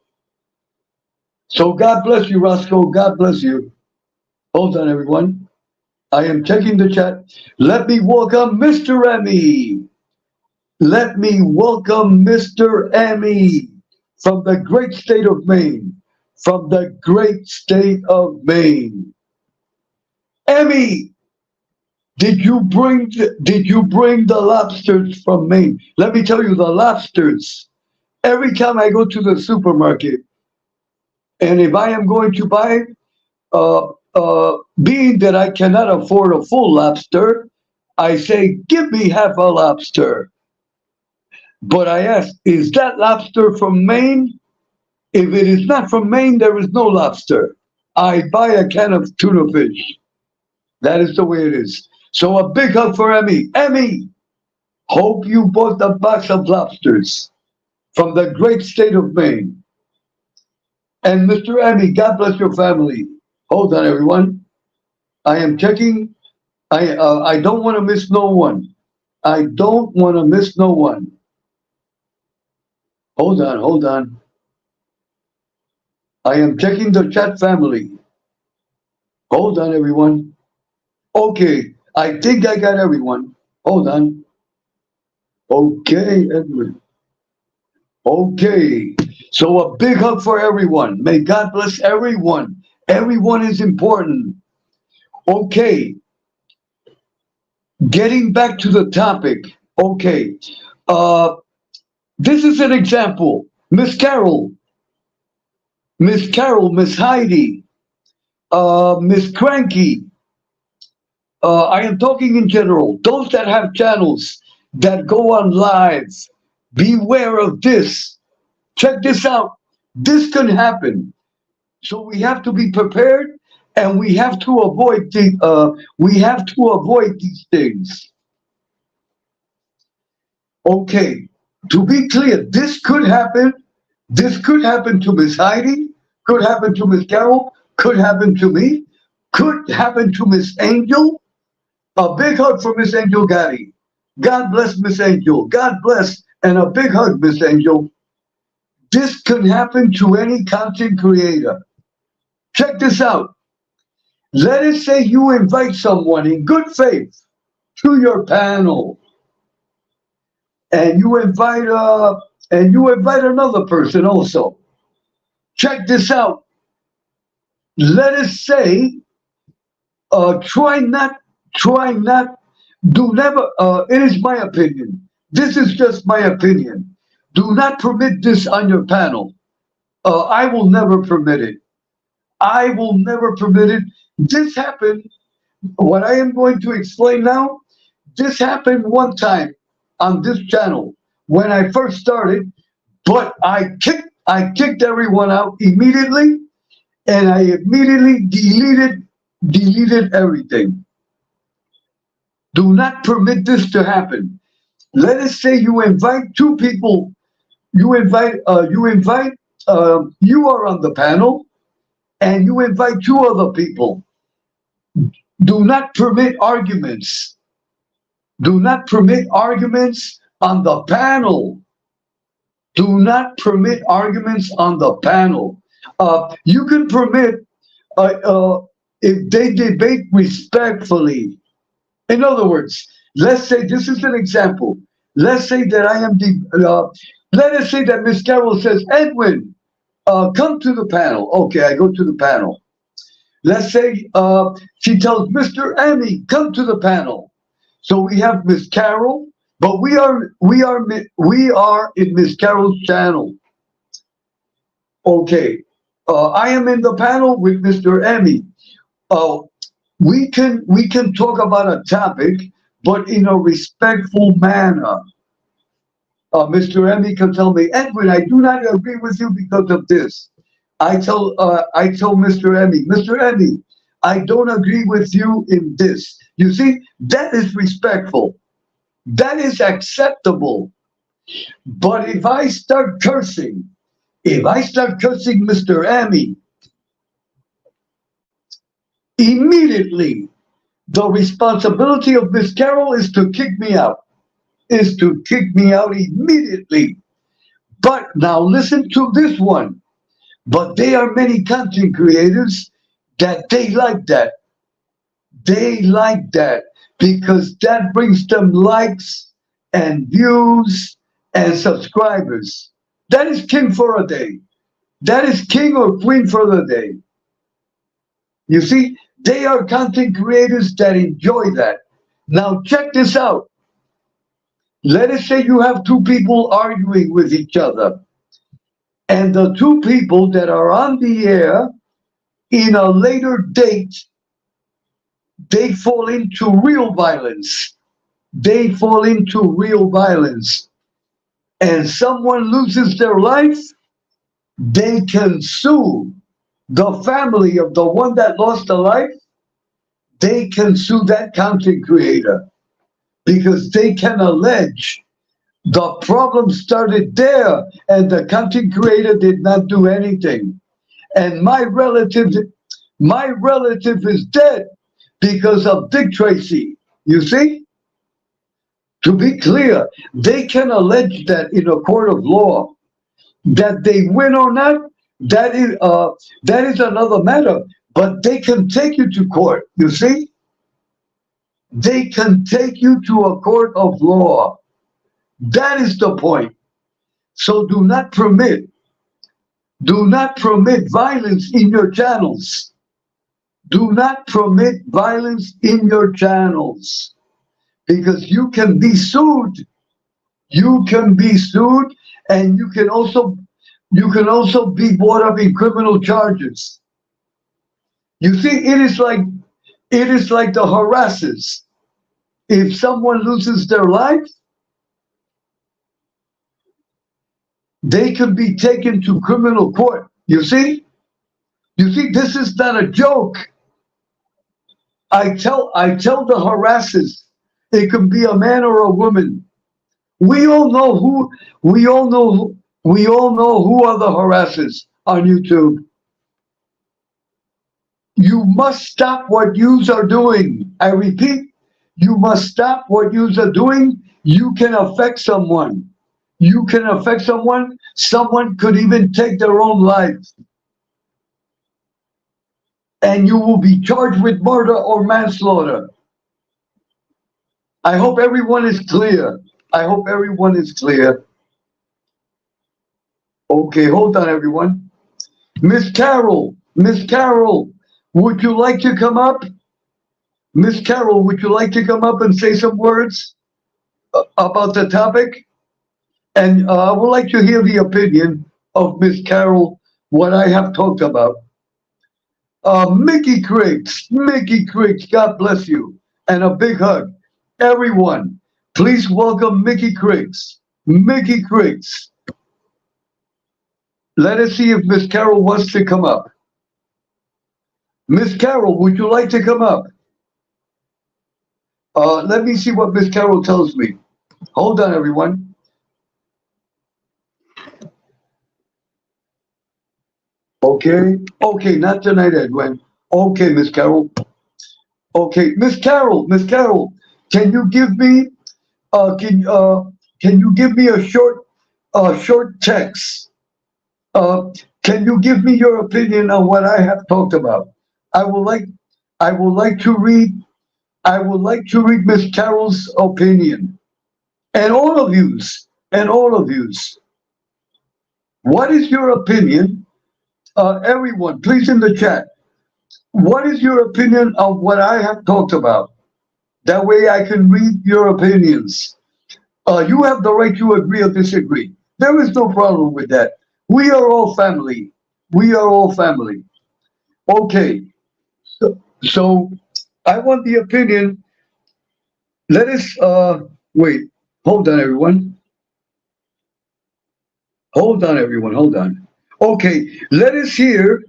So God bless you, Roscoe. God bless you. Hold on, everyone. I am checking the chat. Let me welcome Mr. Emmy. Let me welcome Mr. Emmy from the great state of Maine. From the great state of Maine. Emmy, did you bring the lobsters from Maine? Let me tell you, the lobsters, every time I go to the supermarket, and if I am going to buy, being that I cannot afford a full lobster, I say, give me half a lobster. But I ask, is that lobster from Maine? If it is not from Maine, there is no lobster. I buy a can of tuna fish. That is the way it is. So a big hug for Emmy. Emmy, hope you bought a box of lobsters from the great state of Maine. And Mr. Emmy, God bless your family. Hold on, everyone. I am checking. I don't want to miss no one. I don't want to miss no one. Hold on. I am checking the chat family. Hold on, everyone. Okay, I think I got everyone. Hold on. Okay, Edward. Okay, so a big hug for everyone. May God bless everyone. Everyone is important. Okay, getting back to the topic. Okay, this is an example. Miss Carol, Miss Heidi, Miss Cranky. I am talking in general. Those that have channels that go on live, beware of this. Check this out. This can happen. So we have to be prepared, and we have to avoid these things. Okay. To be clear, this could happen. This could happen to Miss Heidi, could happen to Miss Carol, could happen to me, could happen to Miss Angel. A big hug for Miss Angel Gotti. God bless Miss Angel. God bless, and a big hug, Miss Angel. This can happen to any content creator. Check this out. Let us say you invite someone in good faith to your panel. And you invite another person also. Check this out. Let us say, it is my opinion. This is just my opinion. Do not permit this on your panel. I will never permit it. I will never permit it. This happened, what I am going to explain now, this happened one time on this channel when I first started, but I kicked everyone out immediately, and I immediately deleted everything. Do not permit this to happen. Let us say you invite two people. You are on the panel, and you invite two other people. Do not permit arguments. Do not permit arguments on the panel. Do not permit arguments on the panel. You can permit if they debate respectfully. In other words, let's say this is an example. Let's say that let us say that Miss Carol says, Edwin, come to the panel. Okay, I go to the panel. Let's say she tells Mr. Emmy, come to the panel. So we have Miss Carol, but we are in Miss Carol's channel. Okay, I am in the panel with Mr. Emmy. We can talk about a topic, but in a respectful manner. Mr. Emmy can tell me, Edwin, I do not agree with you because of this. I tell Mr. Emmy, I don't agree with you in this. You see, that is respectful. That is acceptable. But if I start cursing Mr. Emmy, immediately the responsibility of Miss Carol is to kick me out. Immediately. But now listen to this one. But there are many content creators that they like that. They like that because that brings them likes and views and subscribers. That is king for a day. That is king or queen for the day. You see, they are content creators that enjoy that. Now check this out. Let us say you have two people arguing with each other. And the two people that are on the air in a later date, they fall into real violence. They fall into real violence. And someone loses their life, they can sue the family of the one that lost a life. They can sue that content creator because they can allege the problem started there and the content creator did not do anything. And my relative is dead because of Dick Tracy. You see? To be clear, they can allege that in a court of law. That they win or not, that is another matter. But they can take you to court, you see? They can take you to a court of law. That is the point. So do not permit violence in your channels. Do not permit violence in your channels because you can be sued. You can be sued and you can also be brought up in criminal charges. You see, it is like the harassers. If someone loses their life, they could be taken to criminal court. You see, this is not a joke. I tell the harassers, it can be a man or a woman. We all know who are the harassers on YouTube. You must stop what yous are doing. I repeat, you must stop what yous are doing. You can affect someone. You can affect someone. Someone could even take their own life. And you will be charged with murder or manslaughter. I hope everyone is clear. I hope everyone is clear. Okay, hold on, everyone. Miss Carol, would you like to come up? Miss Carol, would you like to come up and say some words about the topic? And I would like to hear the opinion of Miss Carol, what I have talked about. Mickey Criggs, God bless you. And a big hug. Everyone, please welcome Mickey Criggs. Mickey Criggs. Let us see if Miss Carol wants to come up. Miss Carol, would you like to come up? Let me see what Miss Carol tells me. Hold on, everyone. Okay. Okay, not tonight, Edwin. Okay, Miss Carol. Okay, Miss Carol. Miss Carol, can you give me can you give me a short text? Can you give me your opinion on what I have talked about? I would like I would like to read Miss Carol's opinion, and all of yous, What is your opinion? Everyone, please in the chat. What is your opinion of what I have talked about? That way I can read your opinions. You have the right to agree or disagree. There is no problem with that. We are all family. We are all family. Okay. So I want the opinion. Let us wait. Hold on, everyone. Hold on, everyone. Hold on. Okay. Let us hear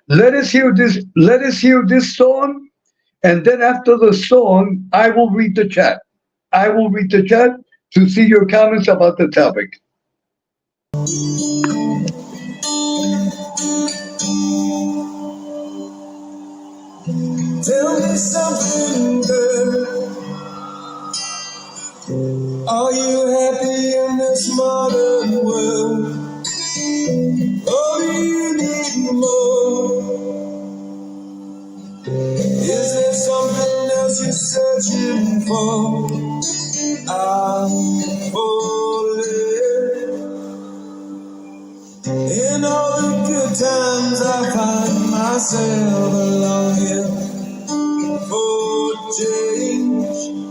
this song, and then after the song, I will read the chat. I will read the chat to see your comments about the topic. Tell me something, girl. Are you happy in this modern world? Or do you need more? Is there something else you're searching for? I'm falling. In all the good times I find myself longing for change.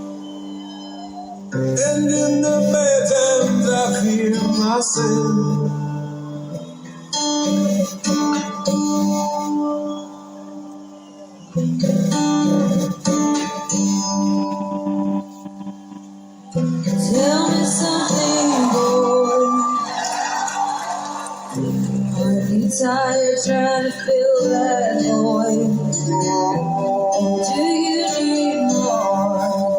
And in the bad times I feel myself. Tell me something, boy. Are you tired trying to fill that void? Do you need more?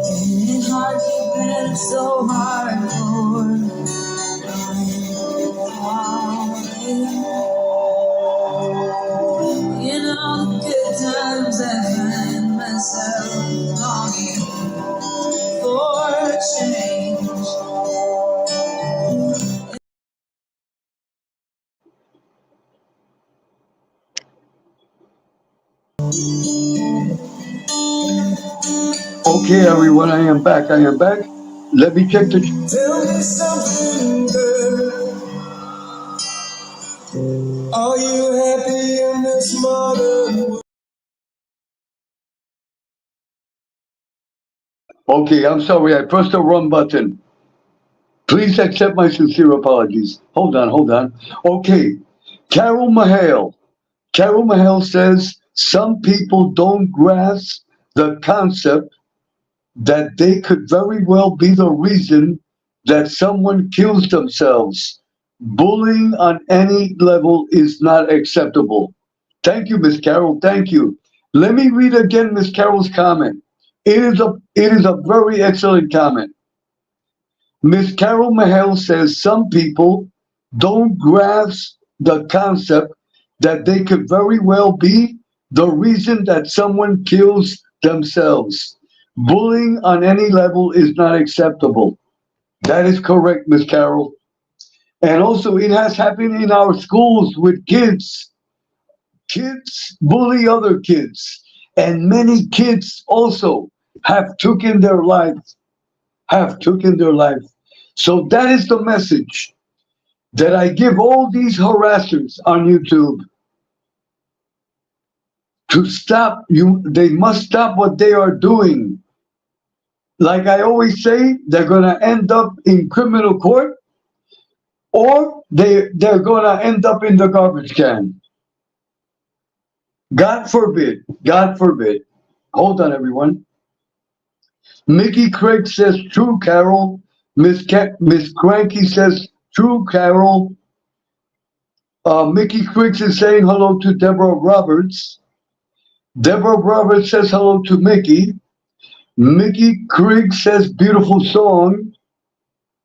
Isn't it hard keeping so hardcore? In all the good times I find myself longing for change. Okay, everyone, I am back. Let me check the. Tell me something, girl. Are you happy in this modern world? Okay, I'm sorry, I pressed the wrong button. Please accept my sincere apologies. Hold on. Okay, Carol Mahale. Carol Mahale says some people don't grasp the concept that they could very well be the reason that someone kills themselves. Bullying on any level is not acceptable. Thank you, Miss Carol. Thank you. Let me read again Miss Carol's comment. It is a very excellent comment. Miss Carol Mahale says some people don't grasp the concept that they could very well be the reason that someone kills themselves. Bullying on any level is not acceptable. That is correct, Miss Carol. And also, it has happened in our schools with kids. Kids bully other kids. And many kids also have taken their life. So that is the message that I give all these harassers on YouTube. To stop they must stop what they are doing. Like I always say, they're gonna end up in criminal court, or they're gonna end up in the garbage can. God forbid. Hold on, everyone. Mickey Craig says, true, Carol. Miss Cranky says, true, Carol. Mickey Craig is saying hello to Deborah Roberts. Deborah Roberts says hello to Mickey. Mickey Krieg says beautiful song.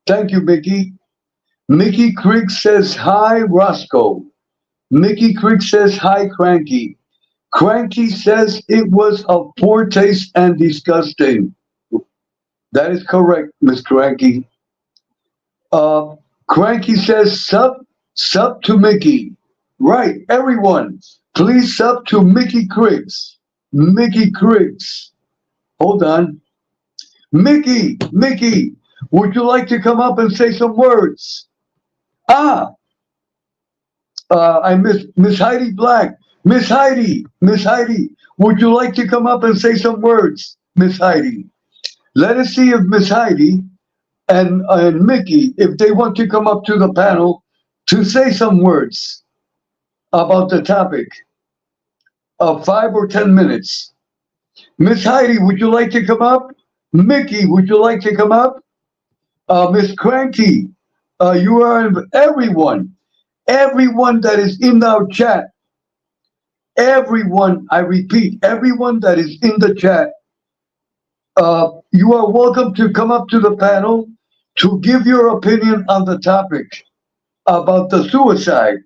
Thank you, Mickey. Mickey Krieg says hi, Roscoe. Mickey Krieg says hi, Cranky. Cranky says it was of poor taste and disgusting. That is correct, Miss Cranky. Cranky says sub to Mickey. Right, everyone, please sub to Mickey Kriggs. Mickey Kriggs. Hold on. Mickey, would you like to come up and say some words? I miss Miss Heidi Black. Miss Heidi, would you like to come up and say some words? Miss Heidi. Let us see if Miss Heidi and Mickey, if they want to come up to the panel to say some words about the topic of 5 or 10 minutes. Miss Heidi, would you like to come up? Mickey, would you like to come up? Miss Cranky, you are everyone that is in our chat. Everyone, I repeat, everyone that is in the chat, you are welcome to come up to the panel to give your opinion on the topic about the suicide,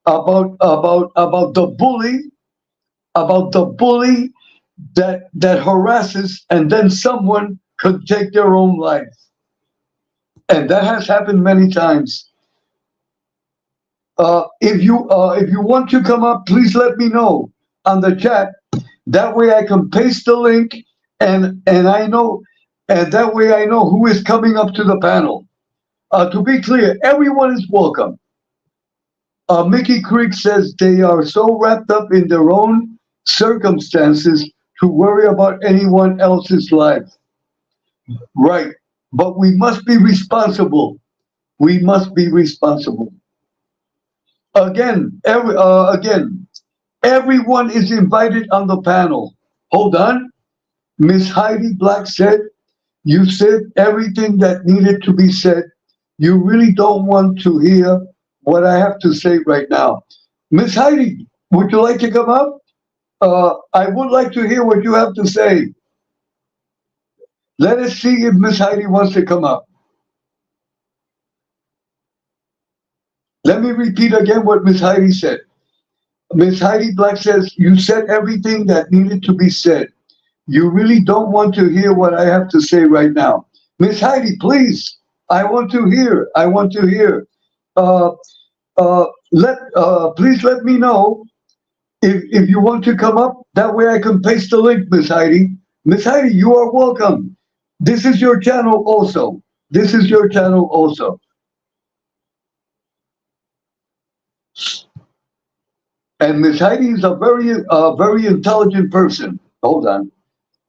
about the bully that harasses, and then someone could take their own life. And that has happened many times. If you want to come up, please let me know on the chat. That way I can paste the link, and I know, and that way I know who is coming up to the panel. To be clear, everyone is welcome. Mickey Creek says they are so wrapped up in their own circumstances to worry about anyone else's life. Right, but we must be responsible. We must be responsible. Again, everyone is invited on the panel. Hold on. Miss Heidi Black said, you said everything that needed to be said. You really don't want to hear what I have to say right now. Miss Heidi, would you like to come up? I would like to hear what you have to say. Let us see if Miss Heidi wants to come up. Let me repeat again what Miss Heidi said. Miss Heidi Black says, you said everything that needed to be said. You really don't want to hear what I have to say right now. Miss Heidi, please, I want to hear. Please let me know if you want to come up. That way I can paste the link, Miss Heidi. Miss Heidi, you are welcome. This is your channel also. And Miss Heidi is a very intelligent person. Hold on.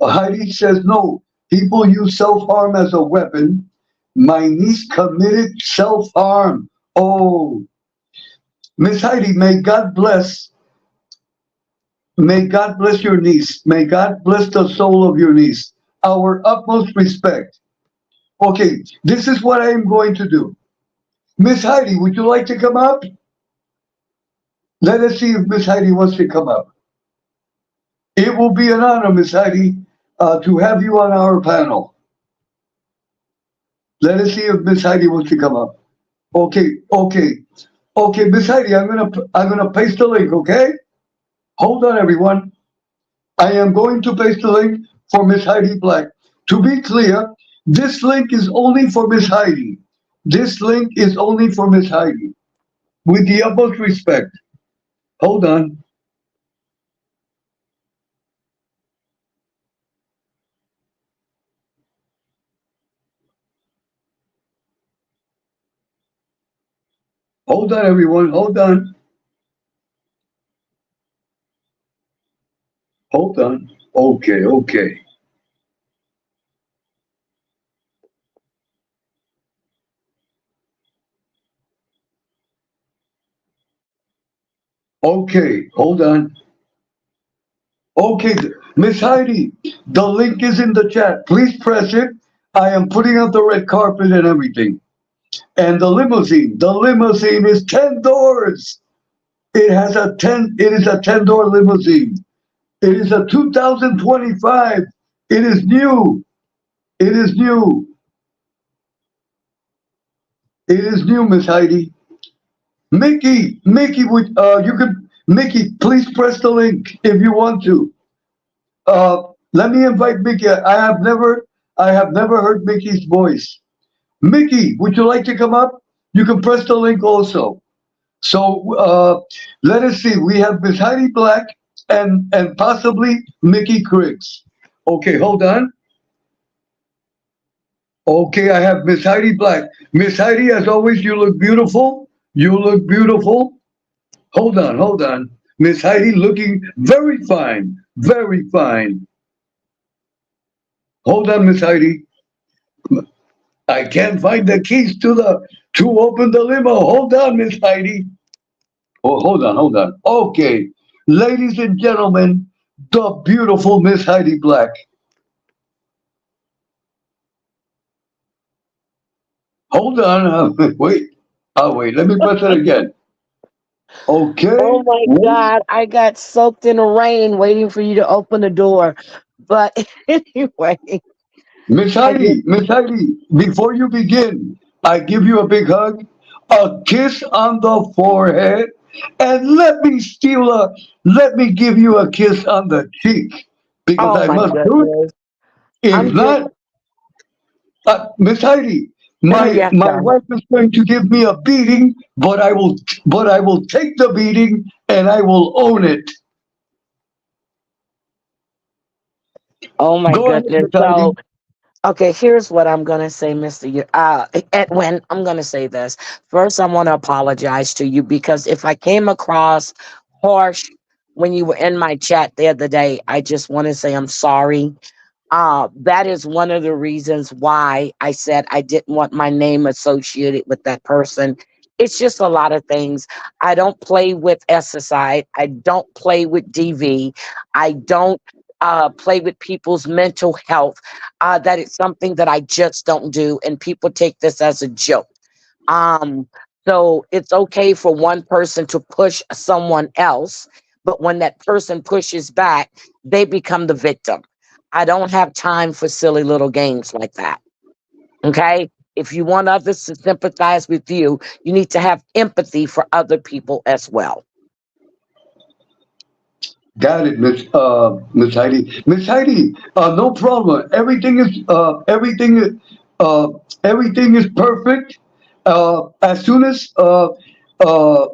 Heidi says, no, people use self-harm as a weapon. My niece committed self-harm. Oh, Miss Heidi, may God bless your niece. May God bless the soul of your niece. Our utmost respect. Okay, this is what I am going to do. Miss Heidi, would you like to come up? Let us see if Miss Heidi wants to come up. It will be an honor, Miss Heidi, to have you on our panel. Let us see if Miss Heidi wants to come up. Okay, Miss Heidi, I'm gonna paste the link. Okay, hold on, everyone. I am going to paste the link for Miss Heidi Black. To be clear, this link is only for Miss Heidi. This link is only for Miss Heidi. With the utmost respect. Hold on. Hold on, everyone. Hold on. Okay. Okay, hold on. Okay, Miss Heidi, the link is in the chat. Please press it. I am putting out the red carpet and everything. And the limousine is 10 doors. It is a 10-door limousine. It is a 2025 It is new. It is new. It is new, Miss Heidi. Mickey, would you could Mickey, please press the link if you want to. Let me invite Mickey. I have never heard Mickey's voice. Mickey, would you like to come up? You can press the link also. So let us see. We have Miss Heidi Black and possibly Mickey Criggs. Okay, hold on. Okay, I have Miss Heidi Black. Miss Heidi, as always, you look beautiful. You look beautiful. Hold on. Miss Heidi looking very fine. Very fine. Hold on, Miss Heidi. I can't find the keys to open the limo. Hold on, Miss Heidi. Oh, hold on. Okay. Ladies and gentlemen, the beautiful Miss Heidi Black. Hold on. Wait. Oh, wait. Let me press it again. Okay. Oh my God, I got soaked in the rain waiting for you to open the door. But anyway, Miss I just, Heidi, before you begin, I give you a big hug, a kiss on the forehead, and let me give you a kiss on the cheek because oh I my must do it. goodness. If I'm just, not, Miss Heidi, yes, my sir. wife is going to give me a beating, but I will take the beating and I will own it. Oh my Go ahead, goodness. Miss So, Heidi. okay, here's what I'm gonna say, Edwin. I'm gonna say this. First, I want to apologize to you because if I came across harsh when you were in my chat the other day, I just want to say I'm sorry. That is one of the reasons why I said I didn't want my name associated with that person. It's just a lot of things. I don't play with SSI. I don't play with DV. I don't play with people's mental health. That is something that I just don't do. And people take this as a joke. Um, so it's okay for one person to push someone else, but when that person pushes back, they become the victim. I don't have time for silly little games like that. Okay? If you want others to sympathize with you, you need to have empathy for other people as well. Got it, Miss Heidi. Miss Heidi, no problem. Uh, everything is perfect. Uh, as soon as uh, uh,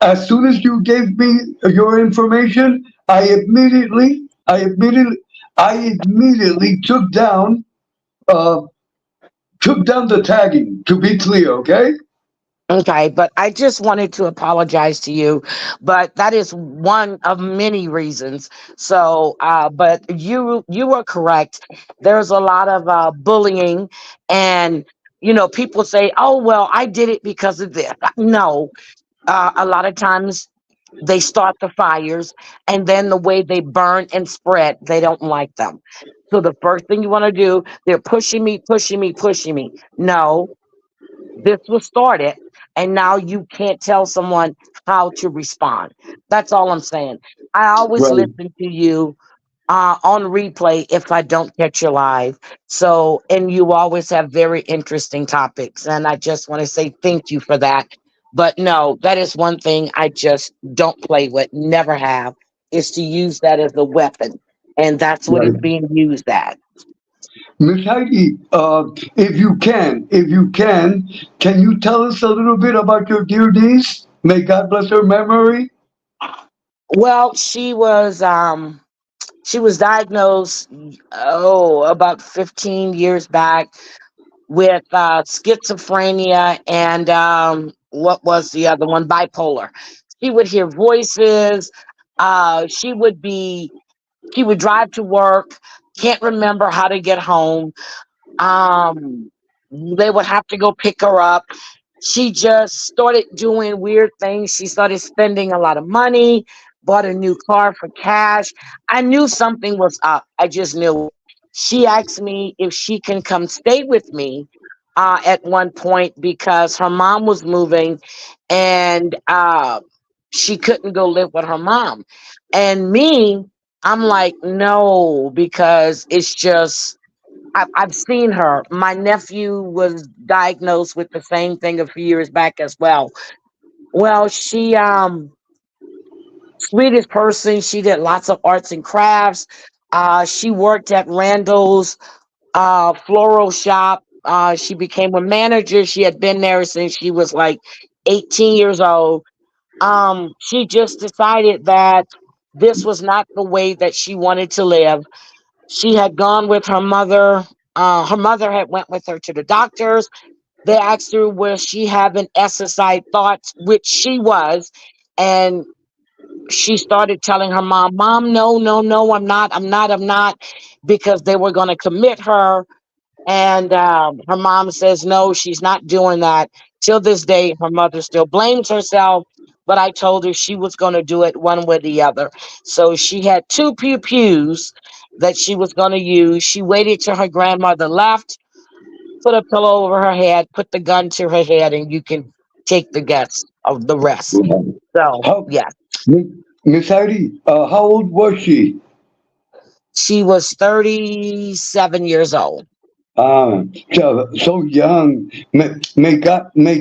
as soon as you gave me your information, I immediately, I immediately uh, took down the tagging. To be clear, okay? Okay, but I just wanted to apologize to you, but that is one of many reasons. So, but you were correct. There's a lot of bullying, and people say, "Oh, well, I did it because of this." No, a lot of times they start the fires, and then the way they burn and spread, they don't like them. So the first thing you want to do, they're pushing me, pushing me, pushing me. No, this was started, and now you can't tell someone how to respond. That's all I'm saying. I always Right. listen to you on replay if I don't catch you live. So, and you always have very interesting topics, and I just want to say thank you for that. But no, that is one thing I just don't play with, never have, is to use that as a weapon. And that's what Right. it's being used at. Miss Heidi, can you tell us a little bit about your dear niece? May God bless her memory. Well, she was diagnosed, about 15 years back with schizophrenia and what was the other one? Bipolar. She would hear voices. She would drive to work, can't remember how to get home. Um, they would have to go pick her up. She just started doing weird things. She started spending a lot of money, bought a new car for cash. I knew something was up. I just knew it. She asked me if she can come stay with me at one point because her mom was moving and she couldn't go live with her mom. And me, I'm like, no, because it's just I've seen her. My nephew was diagnosed with the same thing a few years back as well. Well, she sweetest person. She did lots of arts and crafts. She worked at Randall's floral shop. She became a manager. She had been there since she was like 18 years old. She just decided that this was not the way that she wanted to live. She had gone with her mother. Her mother had went with her to the doctors. They asked her was she having SSI thoughts, which she was, and she started telling her mom, "Mom, no, no, no, I'm not," because they were going to commit her. And her mom says, "No, she's not doing that." Till this day, her mother still blames herself. But I told her she was going to do it one way or the other. So she had two pew pews that she was going to use. She waited till her grandmother left, put a pillow over her head, put the gun to her head, and you can take the guess of the rest. So, How, yeah, Miss Heidi, how old was she? she was 37 years old. So young. May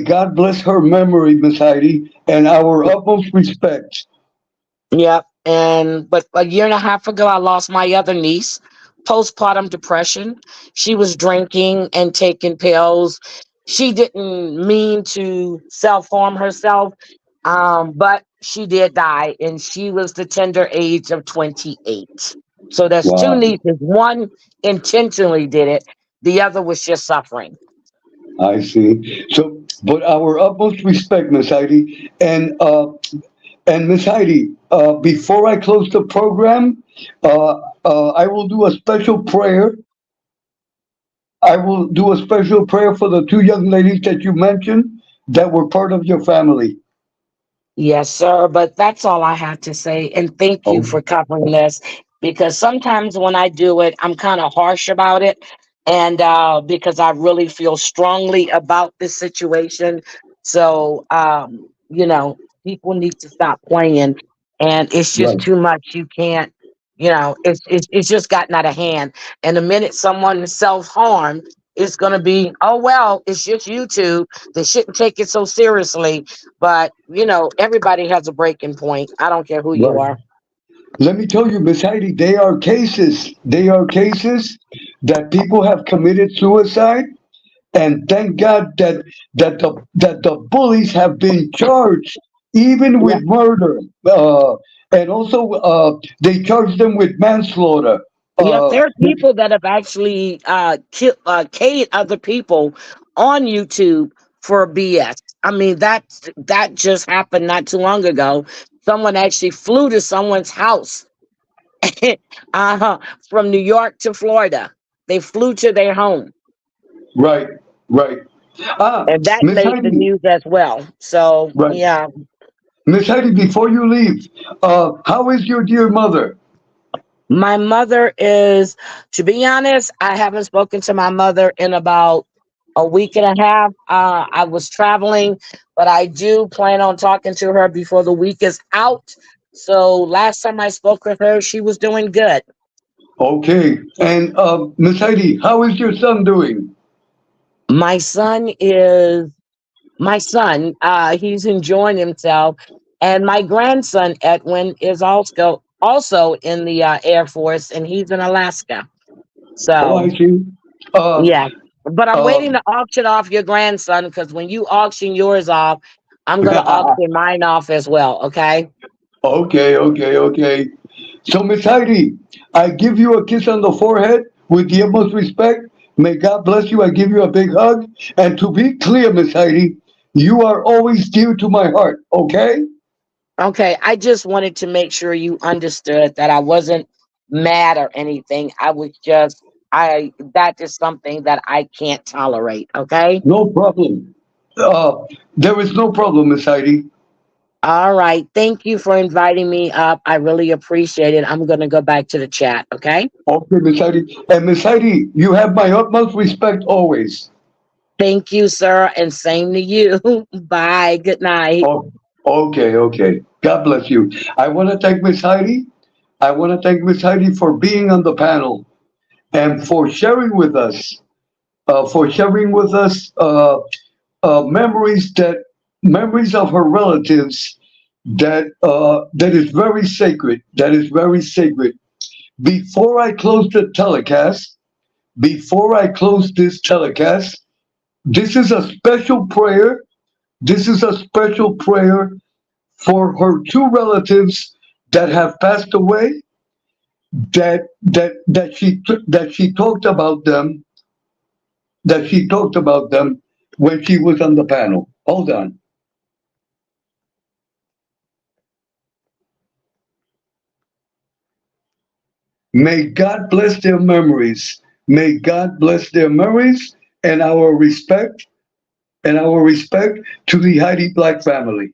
God bless her memory, Miss Heidi, and our utmost respect. Yep. And but a year and a half ago, I lost my other niece, postpartum depression. She was drinking and taking pills. She didn't mean to self harm herself, but she did die, and she was the tender age of 28. So there's two Wow, nieces. One intentionally did it. The other was just suffering. I see. So, but our utmost respect, Miss Heidi, and Miss Heidi. Before I close the program, I will do a special prayer. I will do a special prayer for the two young ladies that you mentioned that were part of your family. Yes, sir. But that's all I have to say. And thank you Oh, for covering this because sometimes when I do it, I'm kind of harsh about it. And because I really feel strongly about this situation. So, people need to stop playing. And it's just right, too much. You can't, it's just gotten out of hand. And the minute someone self harm, it's going to be, oh, well, it's just YouTube. They shouldn't take it so seriously, but everybody has a breaking point. I don't care who you right. are. Let me tell you, Miss Heidi, they are cases. They are cases that people have committed suicide, and thank God that the bullies have been charged, even Yeah. with murder, and also they charged them with manslaughter. Yep. Uh, There are people that have actually killed other people on YouTube for BS. I mean, that just happened not too long ago. Someone actually flew to someone's house uh, from New York to Florida. They flew to their home, right, right. and that Miss made the Heidi, news as well. So, right. yeah. Miss Heidi, before you leave, how is your dear mother? My mother is, to be honest, I haven't spoken to my mother in about a week and a half. I was traveling, but I do plan on talking to her before the week is out. So last time I spoke with her, she was doing good. Okay. And Miss Heidi, how is your son doing? My son is my son. He's enjoying himself, and my grandson Edwin is also in the Air Force, and he's in Alaska. Oh, So. I see. Uh, Yeah, but I'm uh, waiting to auction off your grandson because when you auction yours off, I'm gonna auction mine off as well. Okay. okay, okay, okay. So, Miss Heidi, I give you a kiss on the forehead with the utmost respect. May God bless you. I give you a big hug. And to be clear, Miss Heidi, you are always dear to my heart. Okay? Okay. I just wanted to make sure you understood that I wasn't mad or anything. I was just that is something that I can't tolerate. Okay. No problem. Uh, there is no problem, Miss Heidi. All right. Thank you for inviting me up. I really appreciate it. I'm gonna go back to the chat. Okay. Okay, Miss Heidi. And Miss Heidi, you have my utmost respect always. Thank you, sir, and same to you. Bye. Good night. Oh, okay, okay. God bless you. I want to thank Miss Heidi I want to thank Miss Heidi for being on the panel and for sharing with us, memories of her relatives that is very sacred. That is very sacred. Before I close the telecast, before I close this telecast, this is a special prayer. This is a special prayer for her two relatives that have passed away. That she talked about them. That she talked about them when she was on the panel. Hold on. May God bless their memories. May God bless their memories and our respect to the Heidi Black family.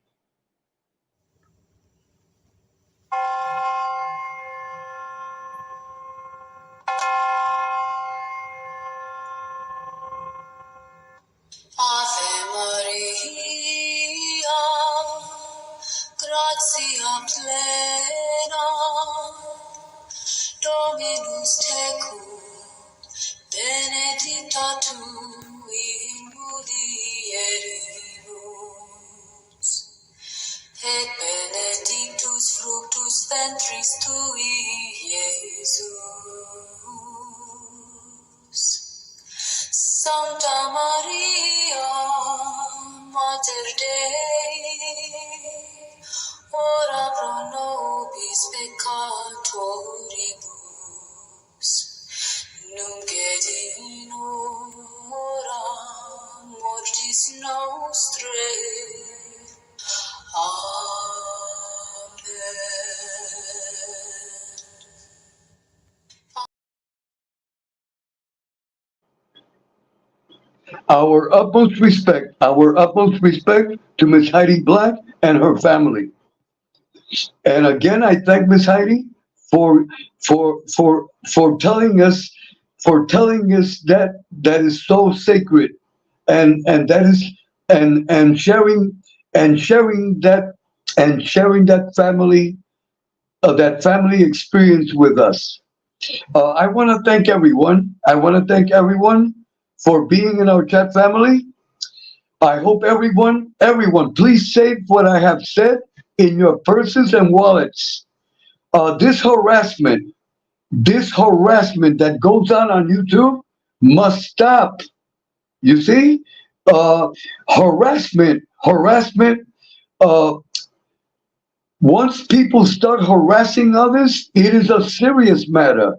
Ave Maria, gratia plena, Dominus tecum, benedicta tu in mulieribus, et benedictus fructus ventris tui, Iesus. Sancta Maria, Mater Dei, ora pro nobis peccatoribus, nunc et in hora mortis nostrae. Amen. Our utmost respect to Miss Heidi Black and her family. And again, I thank Miss Heidi for telling us that is so sacred, and that is and sharing that family experience with us. I want to thank everyone. For being in our chat family. I hope everyone, please save what I have said in your purses and wallets. This harassment that goes on YouTube must stop. You see, harassment. Once people start harassing others, it is a serious matter.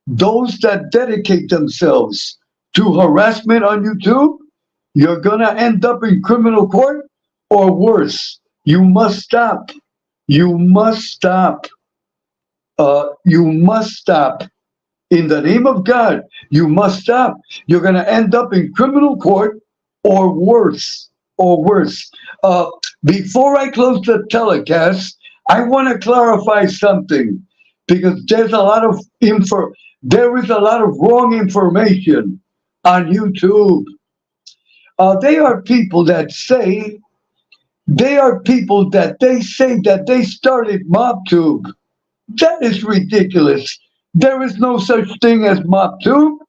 Those that dedicate themselves to harassment on YouTube, you're gonna end up in criminal court or worse. You must stop. You must stop. In the name of God, you must stop. You're gonna end up in criminal court or worse. Before I close the telecast, I want to clarify something because there is a lot of wrong information on YouTube. They are people that say that they started MobTube. That is ridiculous. There is no such thing as MobTube.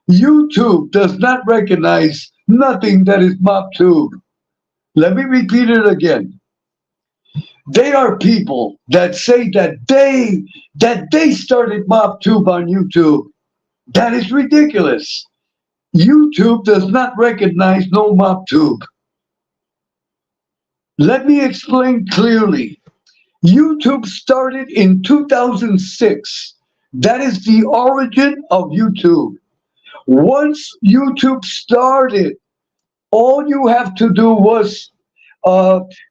YouTube does not recognize nothing that is MobTube. Let me repeat it again. They are people that say that they started MobTube on YouTube. That is ridiculous. YouTube does not recognize no MobTube. Let me explain clearly. YouTube started in 2006. That is the origin of YouTube. Once YouTube started, all you have to do was,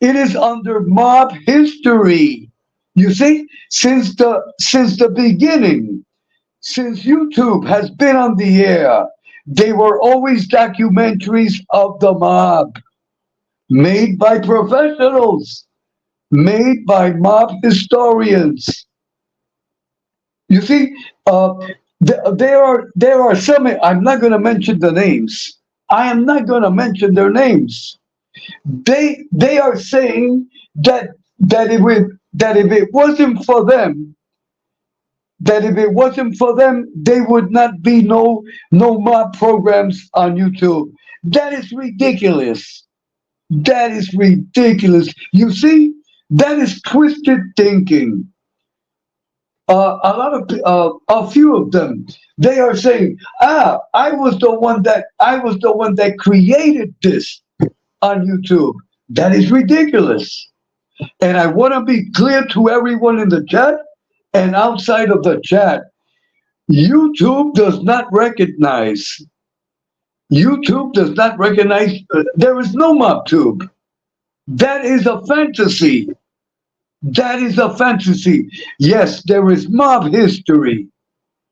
it is under mob history. You see, since the beginning, since YouTube has been on the air, they were always documentaries of the mob, made by professionals, made by mob historians. You see, there are some, I'm not going to mention the names. I am not going to mention their names. They are saying that that if it wasn't for them, they would not be no mob programs on YouTube. That is ridiculous. That is ridiculous. You see, that is twisted thinking. A few of them, they are saying, I was the one that created this on YouTube. That is ridiculous. And I want to be clear to everyone in the chat and outside of the chat. YouTube does not recognize. There is no MobTube. That is a fantasy. That is a fantasy. Yes, there is mob history.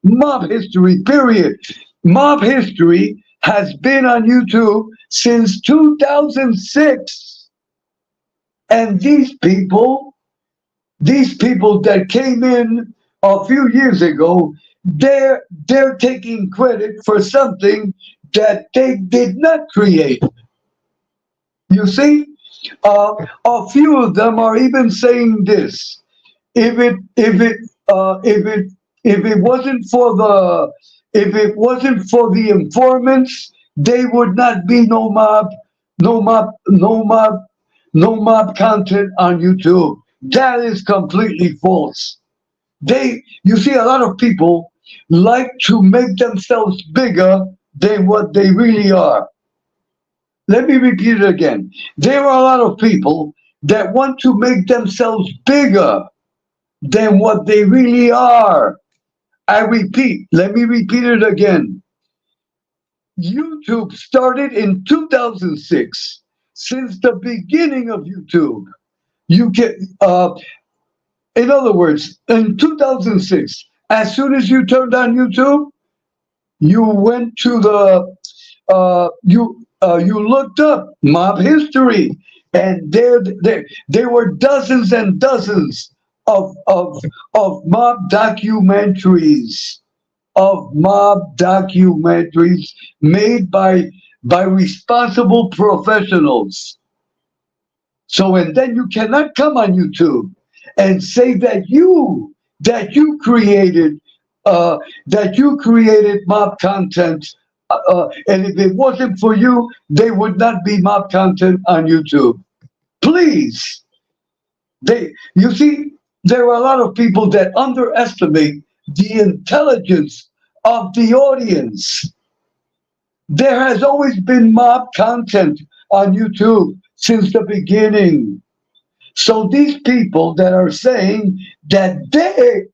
Mob history, period. Mob history has been on YouTube since 2006. And these people that came in a few years ago, they're taking credit for something that they did not create. You see? A few of them are even saying this: if it wasn't for the informants, they would not be no mob content on YouTube. That is completely false. You see, a lot of people like to make themselves bigger than what they really are. Let me repeat it again. There are a lot of people that want to make themselves bigger than what they really are. Let me repeat it again. YouTube started in 2006. Since the beginning of YouTube, in other words, in 2006, as soon as you turned on YouTube, you went to you looked up mob history, and there were dozens and dozens of mob documentaries, made by responsible professionals. So, and then you cannot come on YouTube and say that you created mob content. And if it wasn't for you, they would not be mob content on YouTube. Please. You see, there are a lot of people that underestimate the intelligence of the audience. There has always been mob content on YouTube since the beginning. So these people that are saying that they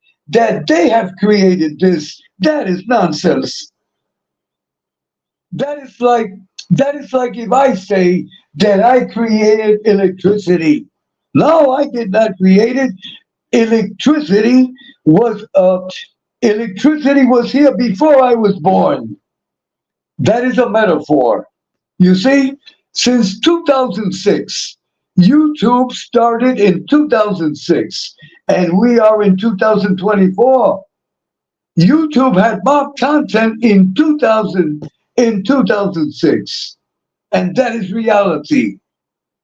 have created this, that is nonsense. That is like if I say that I created electricity. No, I did not create it. Electricity was here before I was born. That is a metaphor. You see, since 2006, YouTube started in 2006, and we are in 2024. YouTube had mob content in 2006, and that is reality.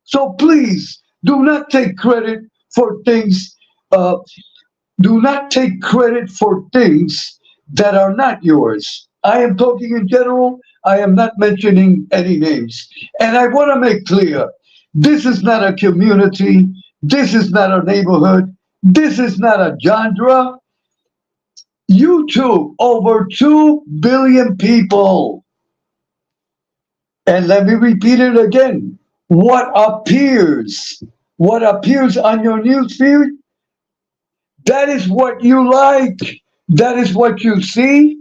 So please do not take credit for things. Do not take credit for things that are not yours. I am talking in general. I am not mentioning any names. And I want to make clear, this is not a community. This is not a neighborhood. This is not a genre. YouTube, over 2 billion people. And let me repeat it again. What appears on your newsfeed, that is what you like. That is what you see.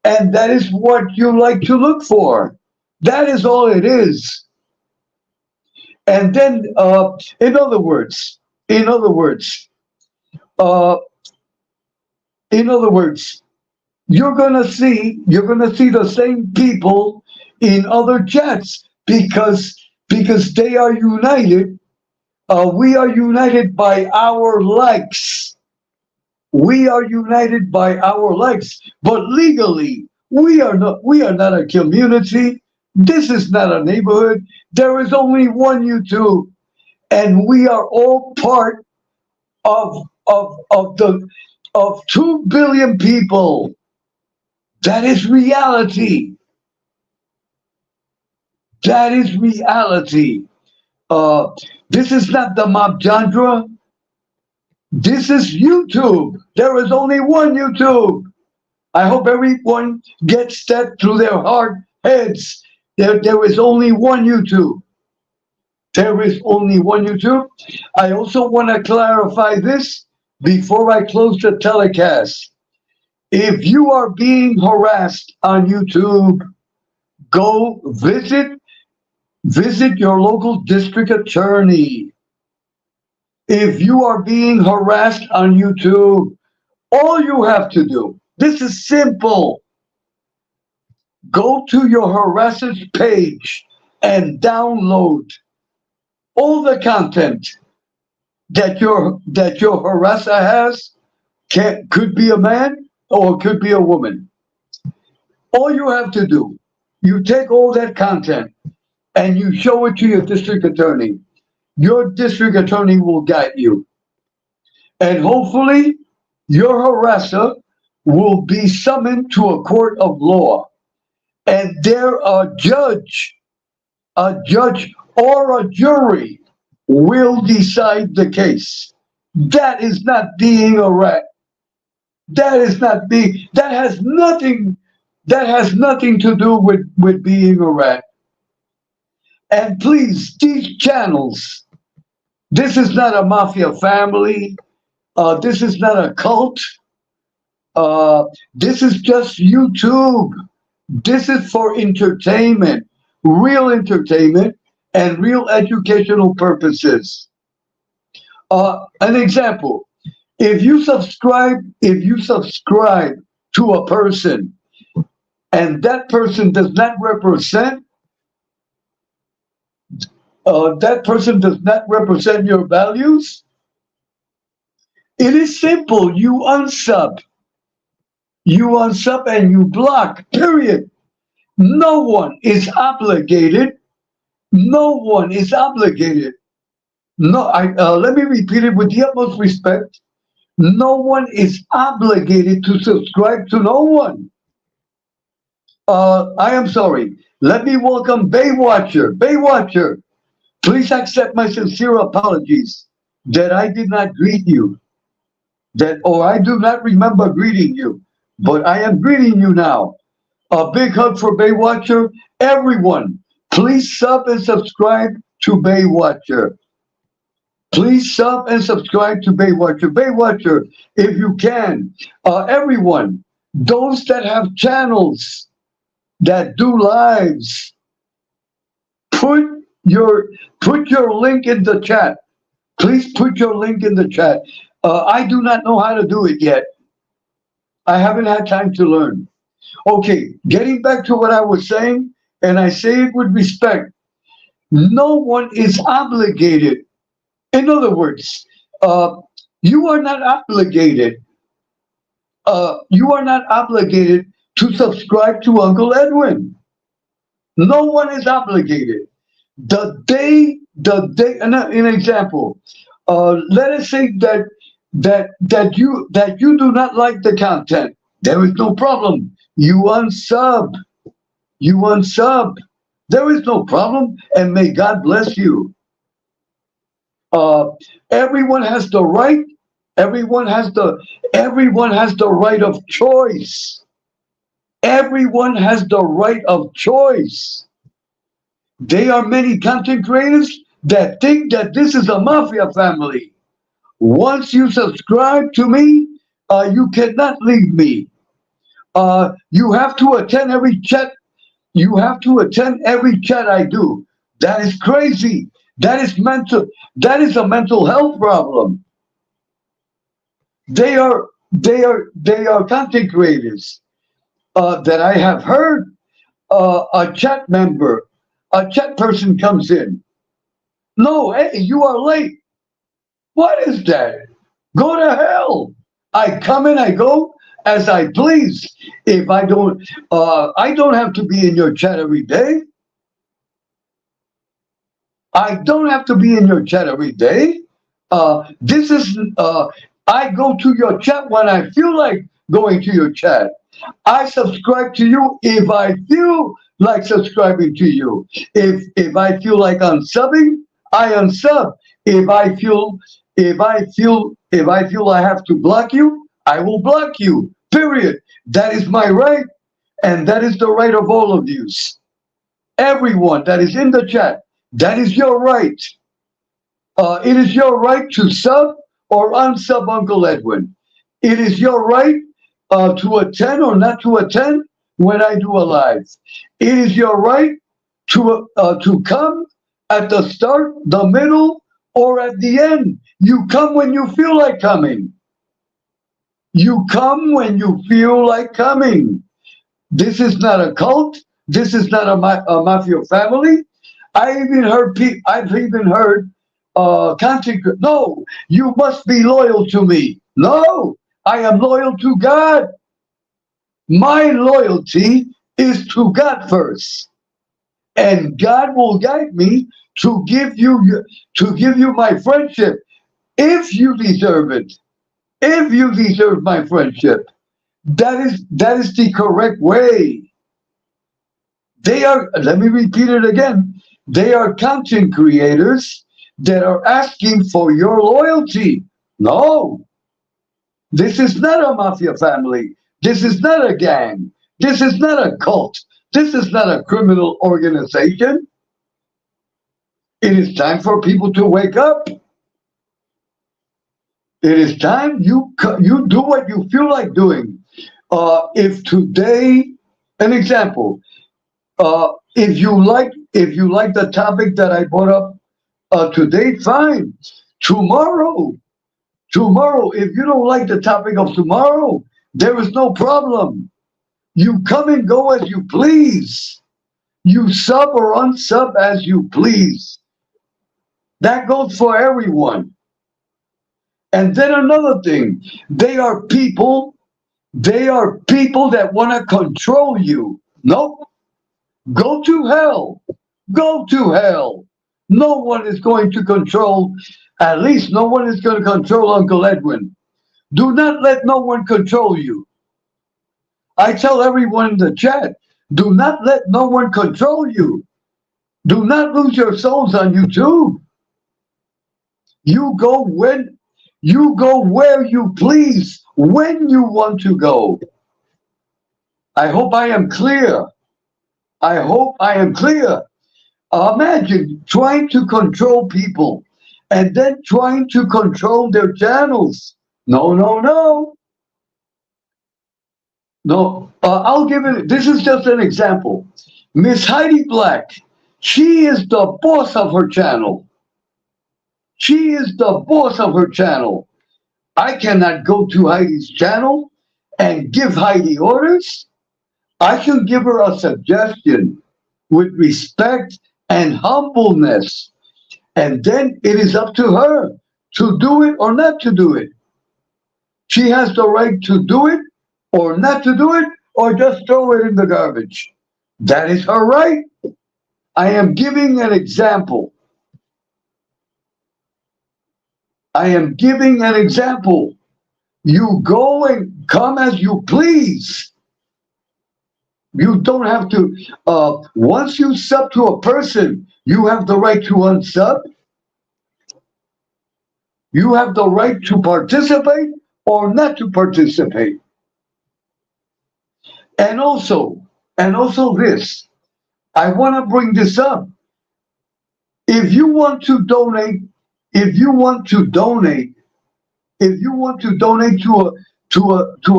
And that is what you like to look for. That is all it is. And then, in other words, you're gonna see the same people in other chats because they are united. We are united by our likes. We are united by our likes, but legally, we are not a community. This is not a neighborhood. There is only one YouTube, and we are all part of 2 billion people. That is reality. That is reality. This is not the mob genre. This is YouTube. There is only one YouTube. I hope everyone gets that through their hard heads. There is only one YouTube. There is only one YouTube. I also want to clarify this before I close the telecast. If you are being harassed on YouTube, go visit your local district attorney. If you are being harassed on YouTube, all you have to do, this is simple. Go to your harassers page and download all the content that your harasser has. Could be a man or could be a woman. All you have to do, you take all that content and you show it to your district attorney. Your district attorney will guide you. And hopefully your harasser will be summoned to a court of law. And there a judge or a jury will decide the case. That is not being a rat. That has nothing to do with being a rat. And please, these channels, this is not a mafia family. This is not a cult. This is just YouTube. This is for entertainment, real entertainment and real educational purposes. An example, if you subscribe to a person and that person does not represent your values, it is simple. You unsub and you block, period. No one is obligated. Let me repeat it with the utmost respect. No one is obligated to subscribe to no one. I am sorry. Let me welcome Baywatcher. Baywatcher, please accept my sincere apologies that I did not greet you. I do not remember greeting you, but I am greeting you now. A big hug for Baywatcher. Everyone, please sub and subscribe to Baywatcher. Please sub and subscribe to Baywatcher. Baywatcher, if you can. Everyone, those that have channels that do lives, put your link in the chat. Please put your link in the chat. I do not know how to do it yet. I haven't had time to learn. Okay, getting back to what I was saying, and I say it with respect. No one is obligated. In other words, you are not obligated. You are not obligated to subscribe to Uncle Edwin. No one is obligated. The day, an example. Let us say that you do not like the content. There is no problem. You unsub. There is no problem, and may God bless you. Everyone has the right. Everyone has the right of choice. Everyone has the right of choice. There are many content creators that think that this is a mafia family. Once you subscribe to me, you cannot leave me. You have to attend every chat. You have to attend every chat I do. That is crazy. That is mental. That is a mental health problem. They are content creators that I have heard. A chat person comes in. No, hey, you are late. What is that? Go to hell. I come and I go as I please. If I don't have to be in your chat every day. I don't have to be in your chat every day. This is, I go to your chat when I feel like going to your chat. I subscribe to you if I feel like subscribing to you. If I feel like unsubbing, I unsub. If I feel I have to block you, I will block you. Period. That is my right, and that is the right of all of you. Everyone that is in the chat, that is your right. It is your right to sub or unsub Uncle Edwin. It is your right to attend or not to attend when I do a live. It is your right to come at the start, the middle, or at the end. You come when you feel like coming. You come when you feel like coming. This is not a cult. This is not a mafia family. I've even heard content. No, you must be loyal to me. No, I am loyal to God. My loyalty is to God first, and God will guide me to give you my friendship if you deserve it. If you deserve my friendship, that is the correct way. They are, let me repeat it again, they are content creators that are asking for your loyalty. No, this is not a mafia family. This is not a gang. This is not a cult. This is not a criminal organization. It is time for people to wake up. It is time you do what you feel like doing. If today, an example, if you like the topic that I brought up today, fine. Tomorrow, if you don't like the topic of tomorrow, there is no problem. You come and go as you please. You sub or unsub as you please. That goes for everyone. And then another thing, they are people that want to control you. Nope. Go to hell. Go to hell. No one is going to control, at least no one is going to control Uncle Edwin. Do not let no one control you. I tell everyone in the chat, do not let no one control you. Do not lose your souls on YouTube. You go where you please, when you want to go. I hope I am clear. I hope I am clear. Imagine trying to control people and then trying to control their channels. No, no, no. No, I'll give it, this is just an example. Miss Heidi Black, she is the boss of her channel. She is the boss of her channel. I cannot go to Heidi's channel and give Heidi orders. I can give her a suggestion with respect and humbleness. And then it is up to her to do it or not to do it. She has the right to do it or not to do it, or just throw it in the garbage. That is her right. I am giving an example. I am giving an example. You go and come as you please. You don't have to, once you sub to a person, you have the right to unsub. You have the right to participate or not to participate. And also this, I want to bring this up. If you want to donate, to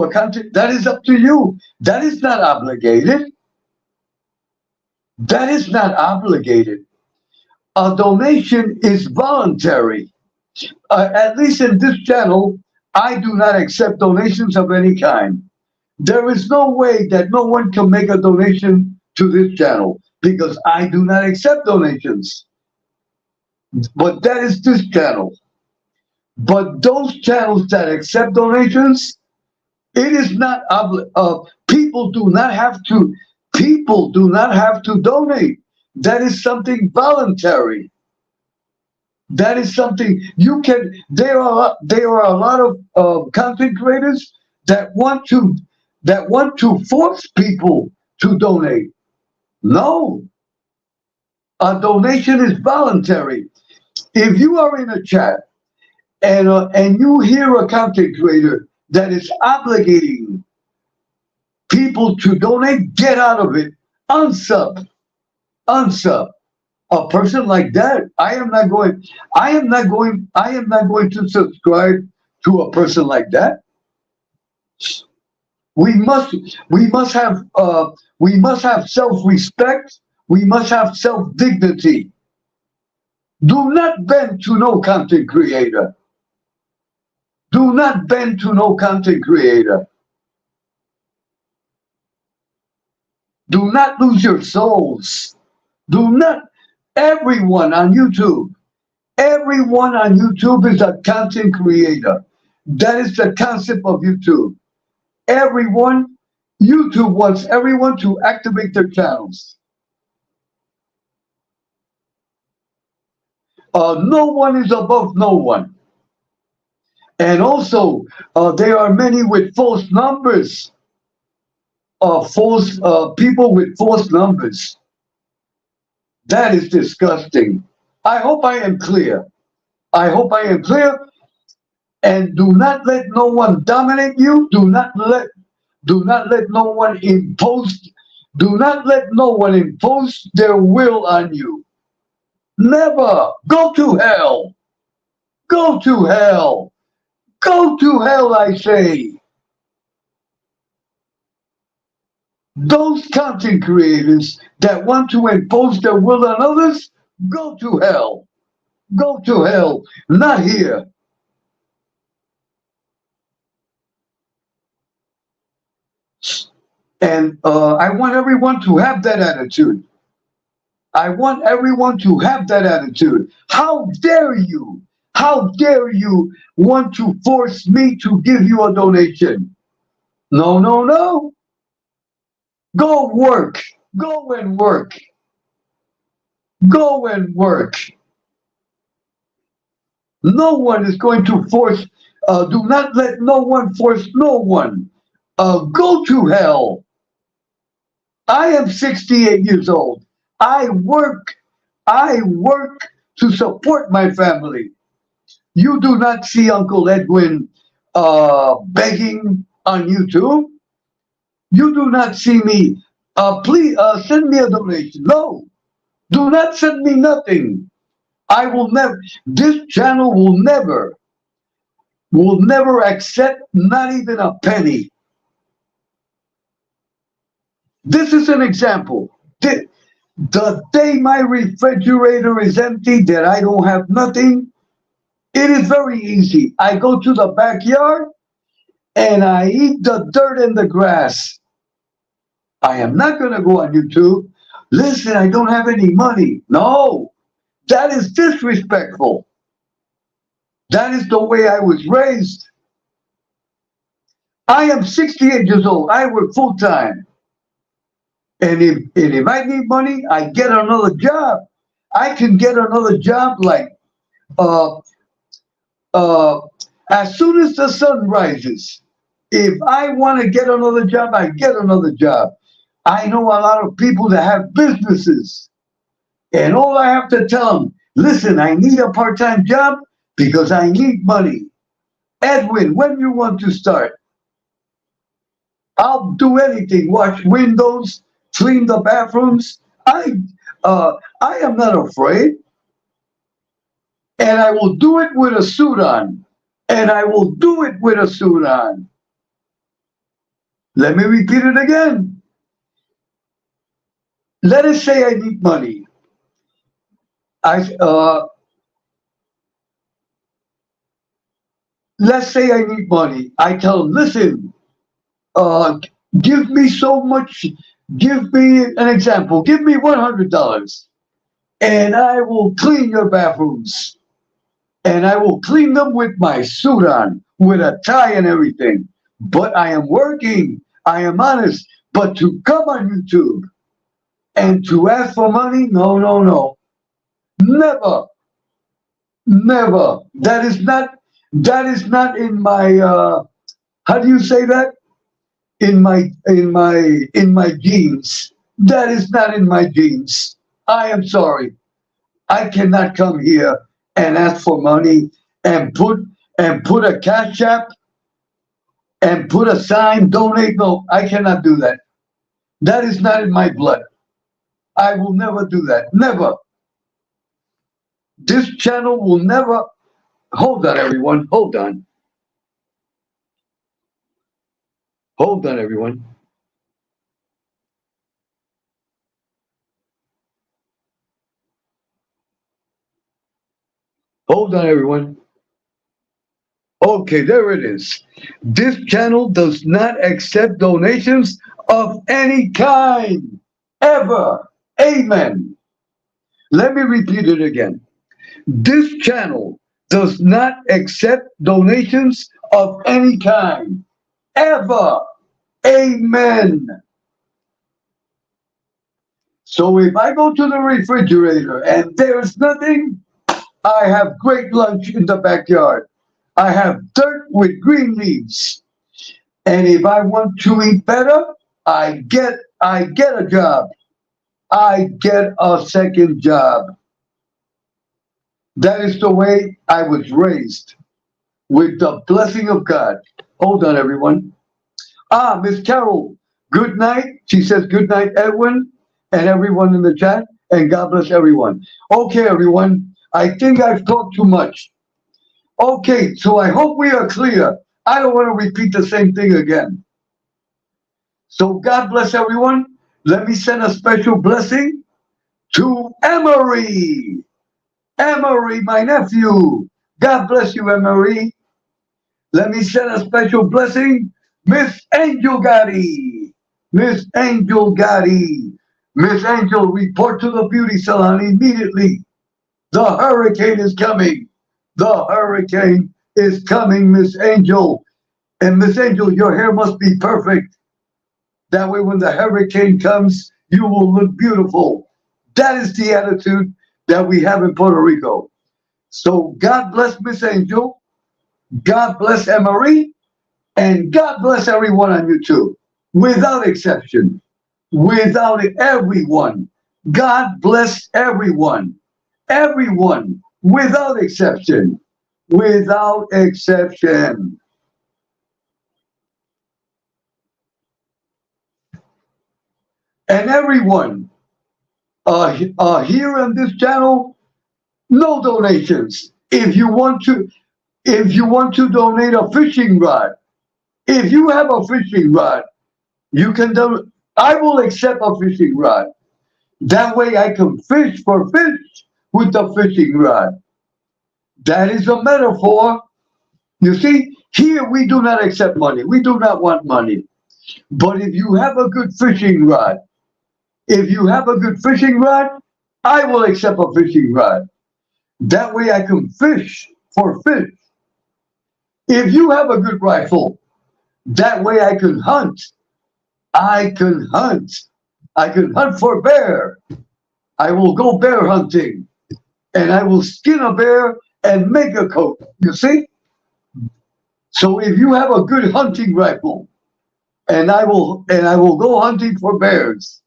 a country, that is up to you. That is not obligated. That is not obligated. A donation is voluntary. At least in this channel, I do not accept donations of any kind. There is no way that no one can make a donation to this channel because I do not accept donations. But that is this channel. But those channels that accept donations, it is not people do not have to donate. That is something voluntary. That is something you can. There are a lot of content creators that want to force people to donate. No, a donation is voluntary. If you are in a chat and you hear a content creator that is obligating people to donate, get out of it. Unsub. A person like that, I am not going to subscribe to a person like that. We must have self-respect. We must have self-dignity. Do not bend to no content creator. Do not bend to no content creator. Do not lose your souls. Do not. Everyone on YouTube is a content creator. That is the concept of YouTube. YouTube wants everyone to activate their channels. No one is above no one. And also, there are many with false numbers. People with false numbers. That is disgusting. I hope I am clear. And do not let no one dominate you. Do not let no one impose. Do not let no one impose their will on you. Never. Go to hell. Go to hell. Go to hell, I say. Those content creators that want to impose their will on others, go to hell. Go to hell. Not here. And I want everyone to have that attitude. I want everyone to have that attitude. How dare you? How dare you want to force me to give you a donation? No, no, no. Go work. Go and work. Go and work. No one is going to force. Do not let no one force no one. Go to hell. I am 68 years old. I work to support my family. You do not see Uncle Edwin begging on YouTube. You do not see me. Please send me a donation. No, do not send me nothing. I will never. This channel will never accept not even a penny. This is an example. The day my refrigerator is empty, that I don't have nothing, it is very easy. I go to the backyard and I eat the dirt and the grass. I am not going to go on YouTube. Listen, I don't have any money. No, that is disrespectful. That is the way I was raised. I am 68 years old. I work full time. And if I need money, I get another job. I can get another job like as soon as the sun rises. If I want to get another job, I get another job. I know a lot of people that have businesses. And all I have to tell them, listen, I need a part-time job because I need money. Edwin, when you want to start? I'll do anything. Wash windows, clean the bathrooms. I am not afraid. And I will do it with a suit on. And I will do it with a suit on. Let me repeat it again. Let us say I need money. Let's say I need money. I tell them, listen, give me so much. Give me an example. Give me $100 and I will clean your bathrooms. And I will clean them with my suit on, with a tie and everything. But I am working. I am honest. But to come on YouTube and to ask for money, no, no, no. Never. Never. That is not in my how do you say that? In my genes. That is not in my genes. I am sorry. I cannot come here and ask for money and put a cash app and put a sign, donate. No, I cannot do that. That is not in my blood. I will never do that. Never. This channel will never. Hold on, everyone. Hold on. Hold on, everyone. Hold on, everyone. Okay, there it is. This channel does not accept donations of any kind, ever. Amen. Let me repeat it again. This channel does not accept donations of any kind, ever. Amen. So if I go to the refrigerator and there's nothing, I have great lunch in the backyard. I have dirt with green leaves. And if I want to eat better, I get a job. I get a second job. That is the way I was raised, with the blessing of God. Hold on, everyone. Miss Carol, good night. She says good night, Edwin, and everyone in the chat, and God bless everyone. Okay, everyone, I think I've talked too much. Okay, so I hope we are clear. I don't want to repeat the same thing again. So God bless everyone. Let me send a special blessing to Emery. Emery, my nephew. God bless you, Emery. Let me send a special blessing, Miss Angel Gotti. Miss Angel Gotti. Miss Angel, report to the beauty salon immediately. The hurricane is coming. The hurricane is coming, Miss Angel. And Miss Angel, your hair must be perfect. That way when the hurricane comes, you will look beautiful. That is the attitude that we have in Puerto Rico. So God bless Miss Angel. God bless Emery. And God bless everyone on YouTube. Without exception. Without everyone. God bless everyone. Everyone. Without exception. Without exception. And everyone here on this channel, no donations. If you want to donate a fishing rod, if you have a fishing rod, you can donate. I will accept a fishing rod. That way I can fish for fish with the fishing rod. That is a metaphor. You see, here we do not accept money. We do not want money. But if you have a good fishing rod, I will accept a fishing rod. That way I can fish for fish. If you have a good rifle, that way I can hunt. I can hunt. I can hunt for bear. I will go bear hunting. And I will skin a bear and make a coat. You see? So if you have a good hunting rifle, and I will go hunting for bears.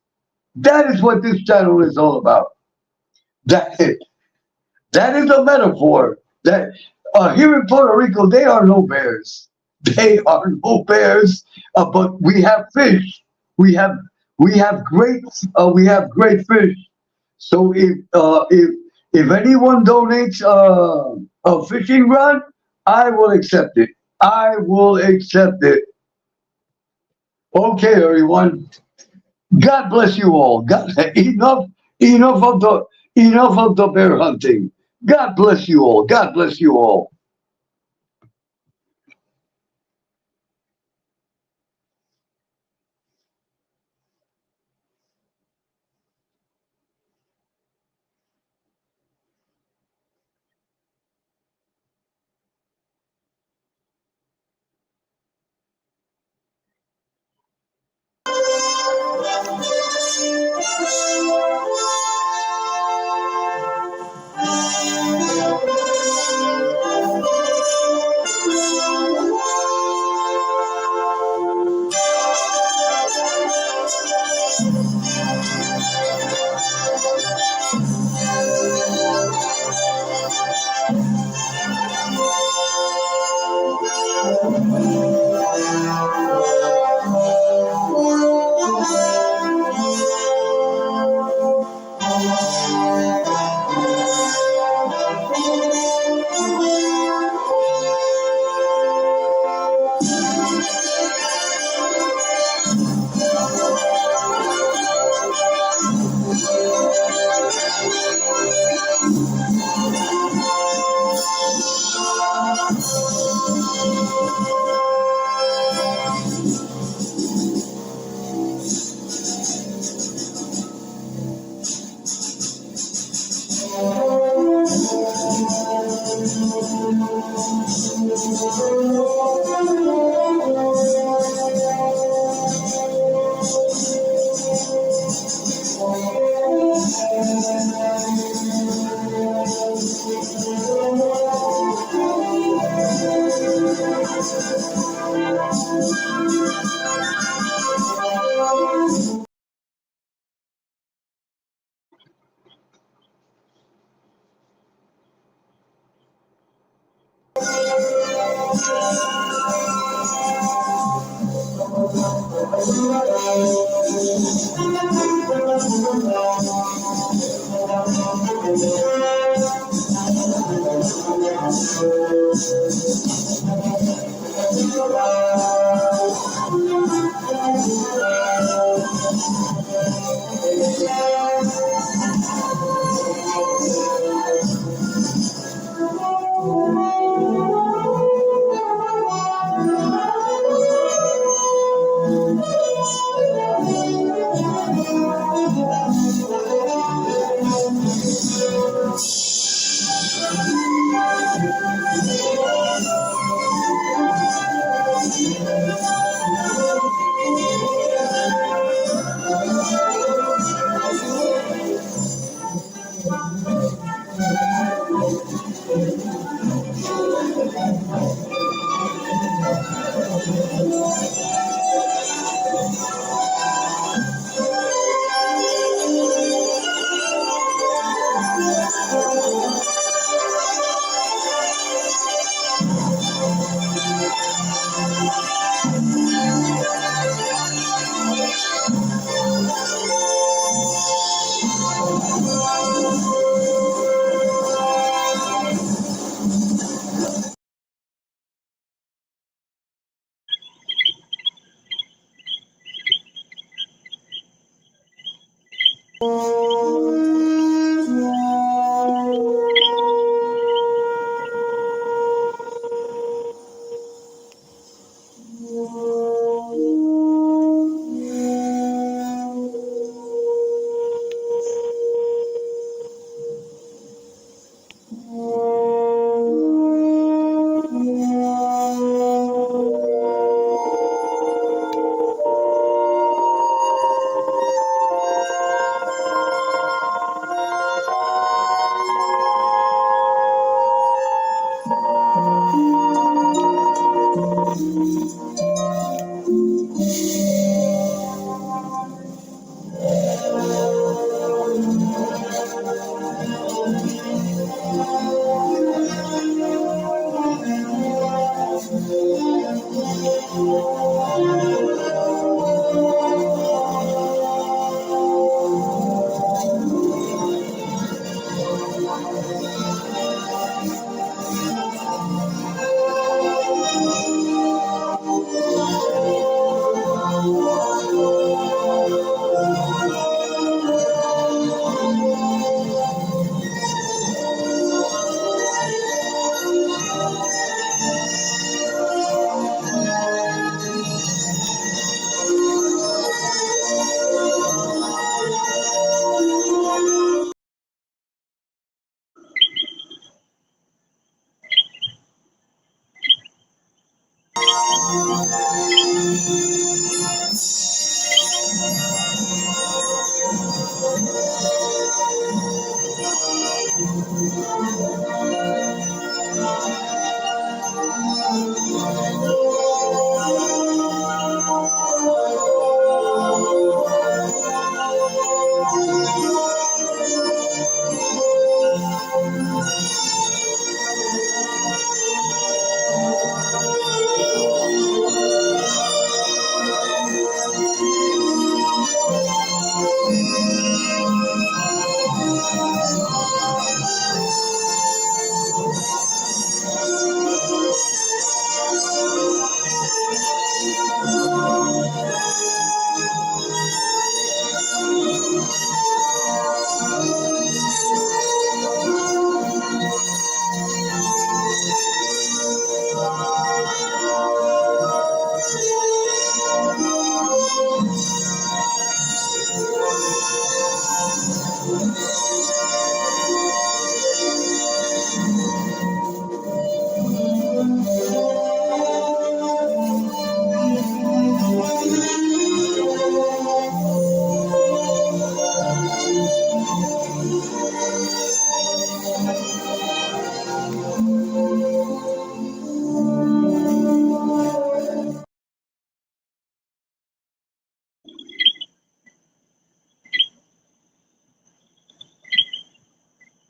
That is what this channel is all about. That is a metaphor. That here in Puerto Rico, there are no bears. They are no bears, but we have fish. We have great fish. So if anyone donates a fishing rod, I will accept it. I will accept it. Okay, everyone. God bless you all. God, enough of the bear hunting. God bless you all. God bless you all.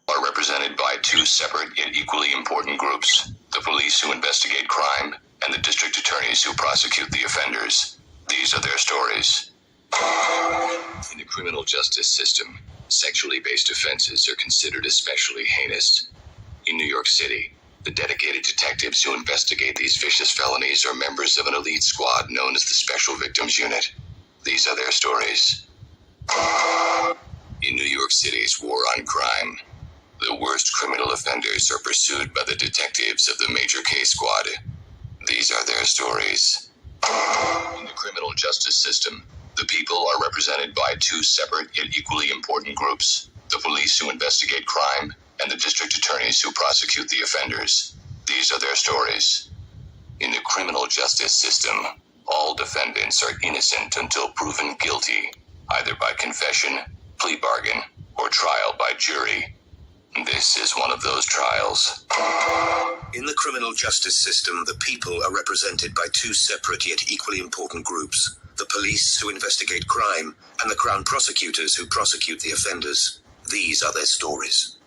Are represented by two separate yet equally important groups: the police who investigate crime and the district attorneys who prosecute the offenders. These are their stories. In the criminal justice system, sexually based offenses are considered especially heinous. In New York City, the dedicated detectives who investigate these vicious felonies are members of an elite squad known as the Special Victims Unit. These are their stories. In New York City's war on crime, the worst criminal offenders are pursued by the detectives of the Major K Squad. These are their stories. In the criminal justice system, the people are represented by two separate yet equally important groups: the police who investigate crime and the district attorneys who prosecute the offenders. These are their stories. In the criminal justice system, all defendants are innocent until proven guilty, either by confession, plea bargain, or trial by jury. This is one of those trials. In the criminal justice system, the people are represented by two separate yet equally important groups: the police who investigate crime and the Crown prosecutors who prosecute the offenders. These are their stories.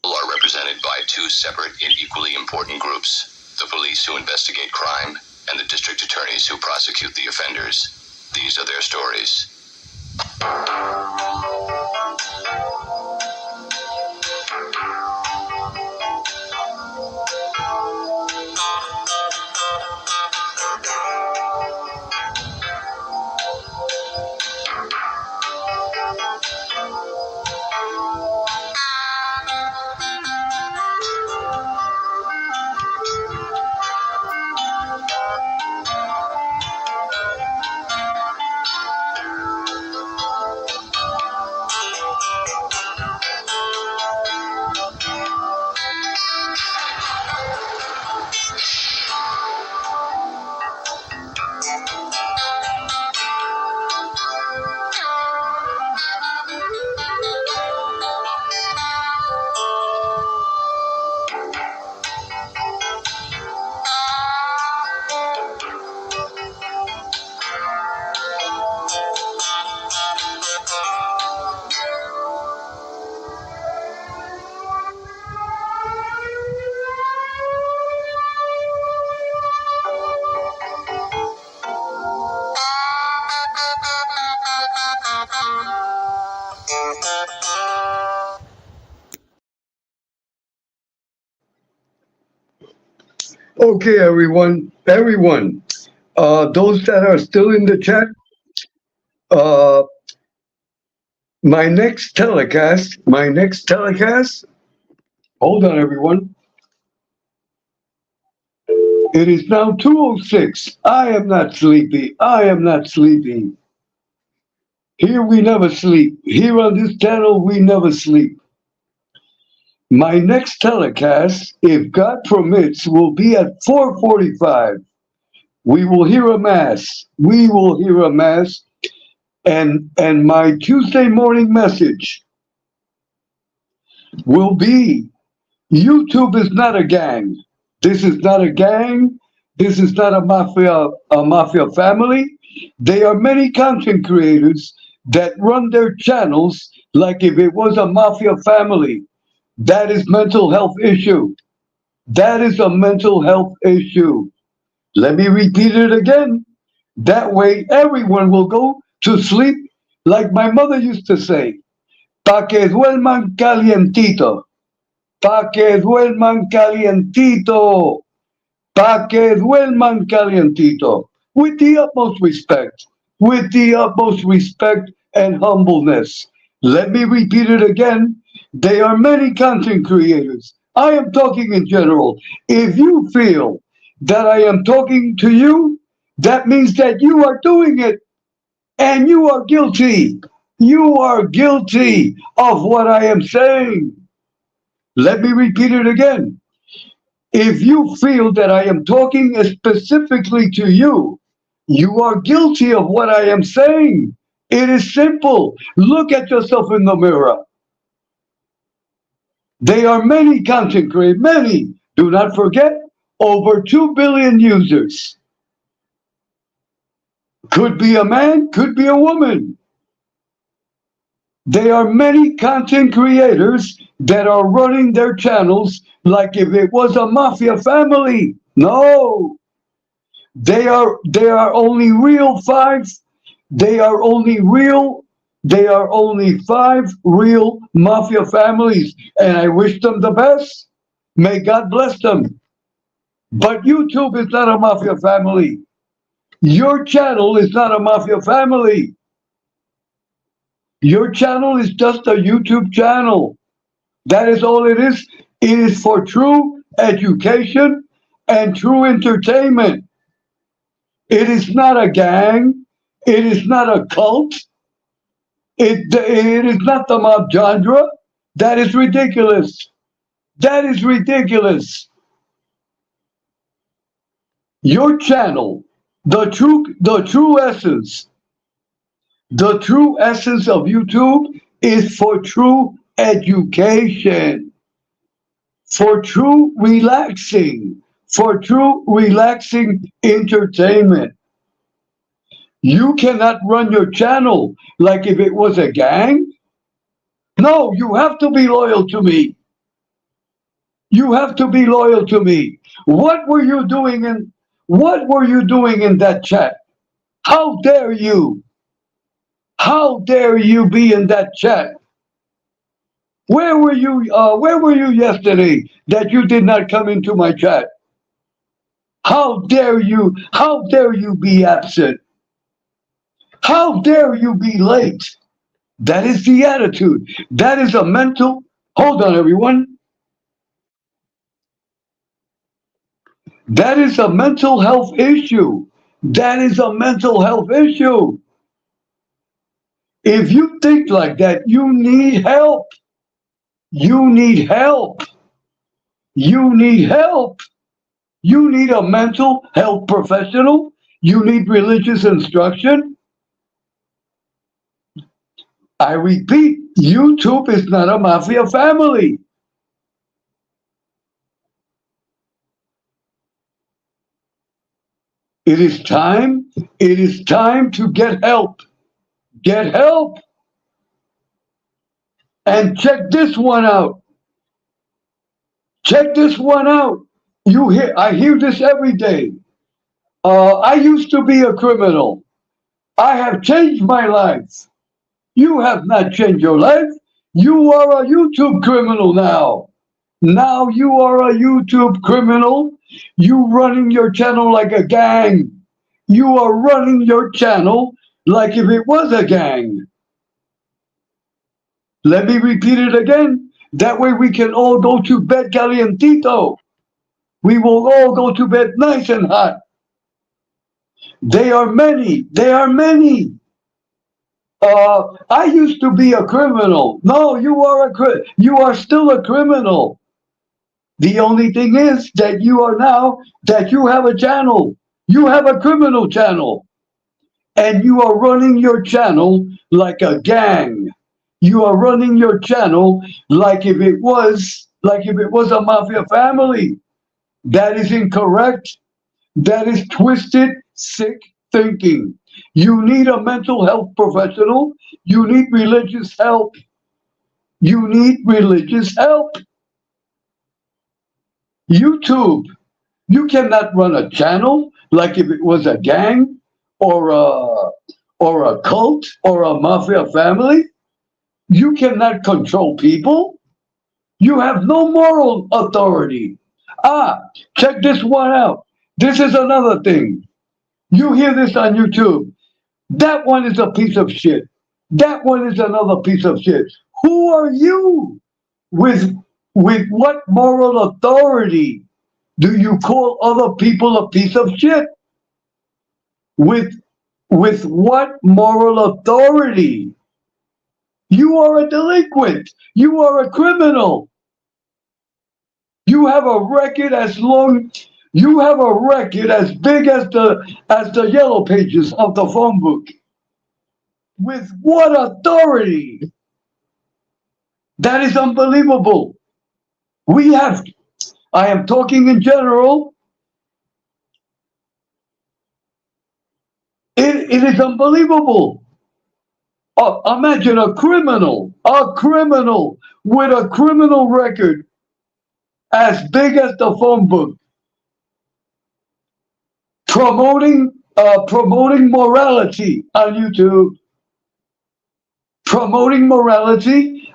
People are represented by two separate yet equally important groups: the police who investigate crime and the district attorneys who prosecute the offenders. These are their stories. Okay, everyone, those that are still in the chat, uh, my next telecast, hold on, everyone. It is now 2:06. I am not sleepy. Here we never sleep. Here on this channel, we never sleep. My next telecast, if God permits, will be at 4:45. We will hear a mass. And my Tuesday morning message will be, YouTube is not a gang. This is not a gang. This is not a mafia family. They are many content creators that run their channels like if it was a mafia family. That is mental health issue. That is a mental health issue. Let me repeat it again. That way everyone will go to sleep like my mother used to say, pa que duerman calientito. Pa que duerman calientito. Pa que duerman calientito. With the utmost respect. With the utmost respect and humbleness. Let me repeat it again. They are many content creators. I am talking in general. If you feel that I am talking to you, that means that you are doing it and you are guilty. You are guilty of what I am saying. Let me repeat it again. If you feel that I am talking specifically to you, you are guilty of what I am saying. It is simple. Look at yourself in the mirror. There are many content creators, many. Do not forget, over 2 billion users. Could be a man, could be a woman. There are many content creators that are running their channels like if it was a mafia family. No. They are only real five. They are only five real mafia families, and I wish them the best. May God bless them. But YouTube is not a mafia family. Your channel is not a mafia family. Your channel is just a YouTube channel. That is all it is. It is for true education and true entertainment. It is not a gang. It is not a cult. It is not the mob genre. That is ridiculous. That is ridiculous. Your channel, the true essence of YouTube is for true education, for true relaxing entertainment. You cannot run your channel like if it was a gang. No, you have to be loyal to me. You have to be loyal to me. What were you doing in that chat? How dare you? How dare you be in that chat? Where were you yesterday that you did not come into my chat? How dare you? How dare you be absent? How dare you be late? That is the attitude. That is a mental, hold on everyone. That is a mental health issue. That is a mental health issue. If you think like that, you need help. You need help. You need help. You need a mental health professional. You need religious instruction. I repeat, YouTube is not a mafia family. It is time to get help. Get help. And check this one out. Check this one out. I hear this every day. I used to be a criminal. I have changed my life. You have not changed your life. You are a YouTube criminal now. Now you are a YouTube criminal You running your channel like a gang. You are running your channel like if it was a gang. Let me repeat it again. That way we can all go to bed calientito. We will all go to bed nice and hot. They are many. They are many. I used to be a criminal. No, you are still a criminal. The only thing is that you have a channel. You have a criminal channel. And you are running your channel like a gang. You are running your channel like if it was a mafia family. That is incorrect. That is twisted, sick thinking. You need a mental health professional. You need religious help. You need religious help. YouTube, you cannot run a channel like if it was a gang or a cult or a mafia family. You cannot control people. You have no moral authority. Check this one out. This is another thing. You hear this on YouTube. That one is a piece of shit. That one is another piece of shit. Who are you? With what moral authority do you call other people a piece of shit? With what moral authority? You are a delinquent. You are a criminal. You have a record you have a record as big as the yellow pages of the phone book. With what authority? That is unbelievable. I am talking in general. It is unbelievable. Imagine a criminal with a criminal record as big as the phone book, promoting morality on YouTube, promoting morality,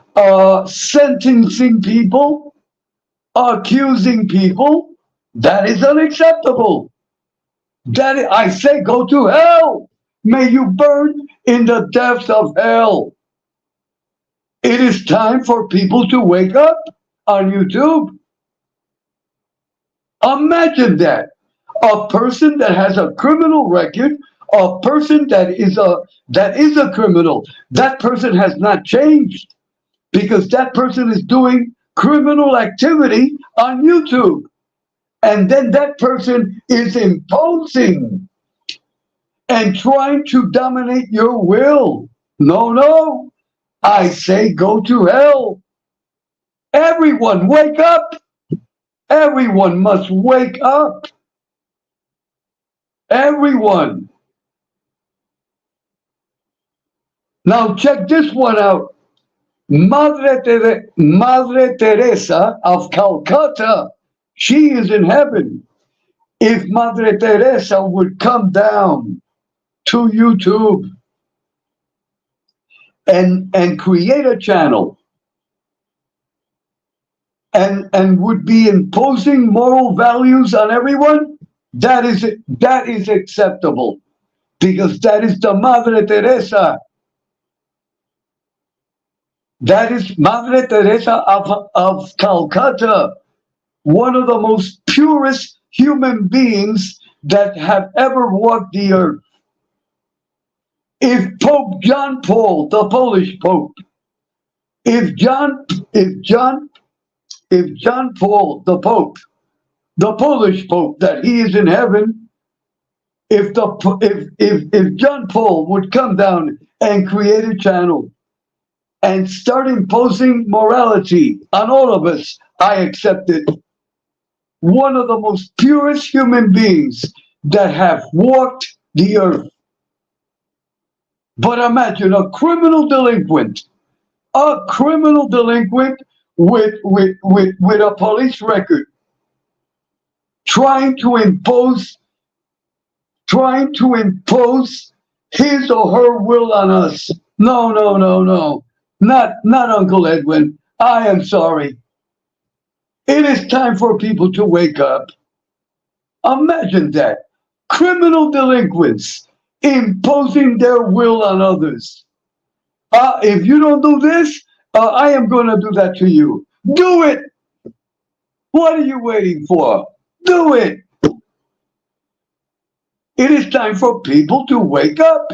sentencing people, accusing people. That is unacceptable. I say go to hell. May you burn in the depths of hell. It is time for people to wake up on YouTube. Imagine that. A person that has a criminal record, a person that is a criminal, that person has not changed because that person is doing criminal activity on YouTube. And then that person is imposing and trying to dominate your will. No. I say go to hell. Everyone wake up. Everyone must wake up. Everyone. Now check this one out. Madre Teresa of Calcutta, she is in heaven. If Madre Teresa would come down to YouTube and create a channel and would be imposing moral values on everyone, that is acceptable because that is the Madre Teresa. That is Madre Teresa of Calcutta, one of the most purest human beings that have ever walked the earth. If Pope John Paul, the Polish Pope, if John Paul, the Pope, the Polish Pope, that he is in heaven, if John Paul would come down and create a channel and start imposing morality on all of us, I accept it. One of the most purest human beings that have walked the earth. But imagine a criminal delinquent with a police record, trying to impose his or her will on us. No. Not Uncle Edwin. I am sorry. It is time for people to wake up. Imagine that. Criminal delinquents imposing their will on others. If you don't do this, I am going to do that to you. Do it. What are you waiting for? Do it. It is time for people to wake up.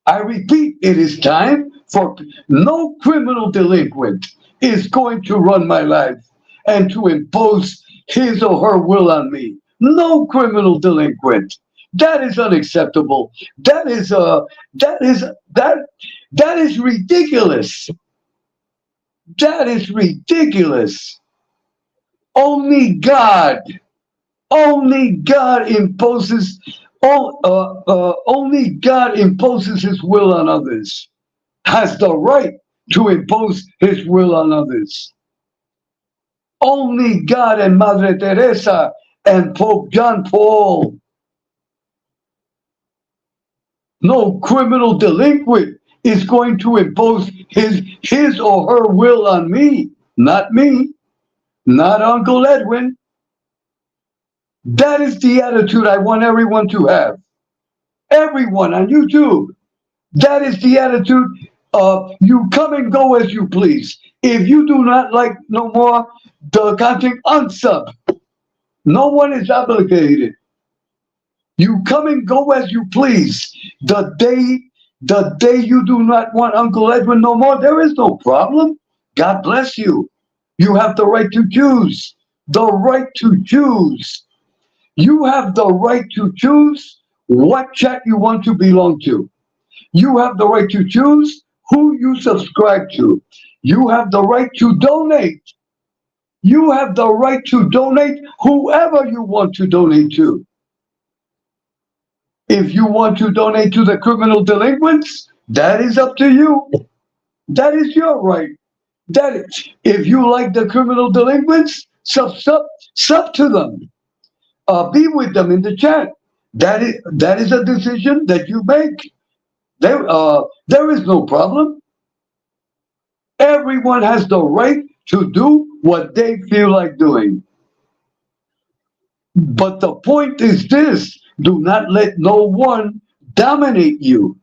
I repeat, it is time for no criminal delinquent is going to run my life and to impose his or her will on me. No criminal delinquent. That is unacceptable. That is ridiculous. That is ridiculous. Only God imposes. Only God imposes His will on others. Has the right to impose His will on others. Only God and Madre Teresa and Pope John Paul. No criminal delinquent is going to impose his or her will on me. Not me. Not Uncle Edwin. That is the attitude I want everyone to have. Everyone on YouTube. That is the attitude of you come and go as you please. If you do not like no more the content, unsub. No one is obligated. You come and go as you please. The day you do not want Uncle Edwin no more, there is no problem. God bless you. You have the right to choose. The right to choose. You have the right to choose what chat you want to belong to. You have the right to choose who you subscribe to. You have the right to donate. You have the right to donate whoever you want to donate to. If you want to donate to the criminal delinquents, that is up to you. That is your right. That is, if you like the criminal delinquents, sub to them. Be with them in the chat. That is a decision that you make. There is no problem. Everyone has the right to do what they feel like doing. But the point is this: do not let no one dominate you.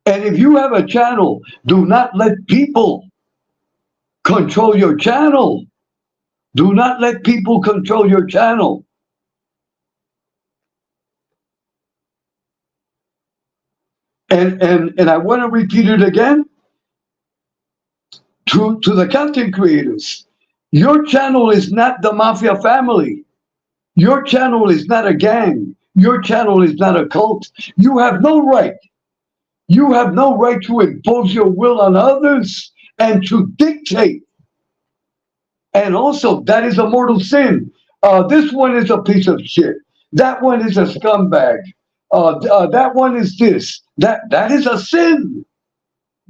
And if you have a channel, do not let people control your channel. Do not let people control your channel. And I want to repeat it again to the content creators. Your channel is not the mafia family. Your channel is not a gang. Your channel is not a cult. You have no right. You have no right to impose your will on others and to dictate. And also, that is a mortal sin. This one is a piece of shit. That one is a scumbag. That one is this. That is a sin.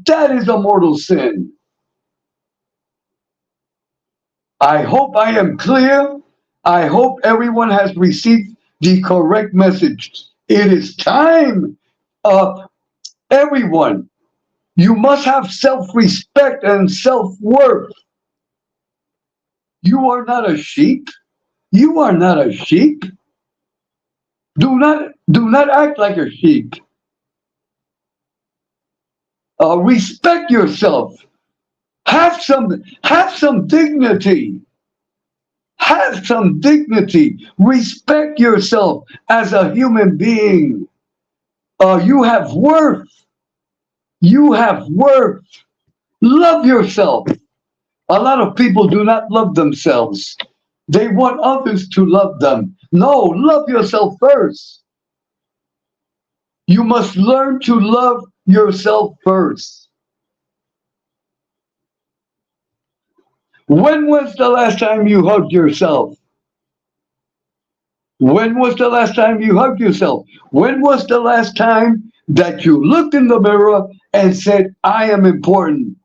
That is a mortal sin. I hope I am clear. I hope everyone has received the correct message. It is time. Everyone, you must have self-respect and self-worth. You are not a sheep. You are not a sheep. Do not act like a sheep. Respect yourself. Have some dignity. Have some dignity. Respect yourself as a human being. You have worth. You have worth. Love yourself. A lot of people do not love themselves. They want others to love them. No, love yourself first. You must learn to love yourself first. When was the last time you hugged yourself? When was the last time you hugged yourself? When was the last time that you looked in the mirror and said, I am important.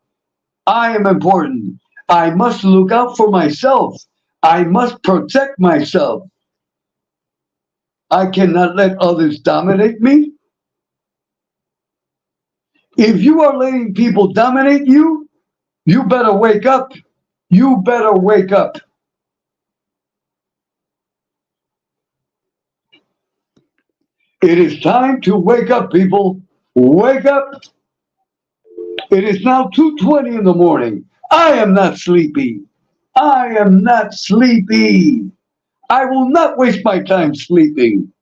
I am important. I must look out for myself. I must protect myself. I cannot let others dominate me. If you are letting people dominate you, you better wake up. You better wake up. It is time to wake up, people. Wake up. It is now 2:20 in the morning. I am not sleepy. I am not sleepy. I will not waste my time sleeping.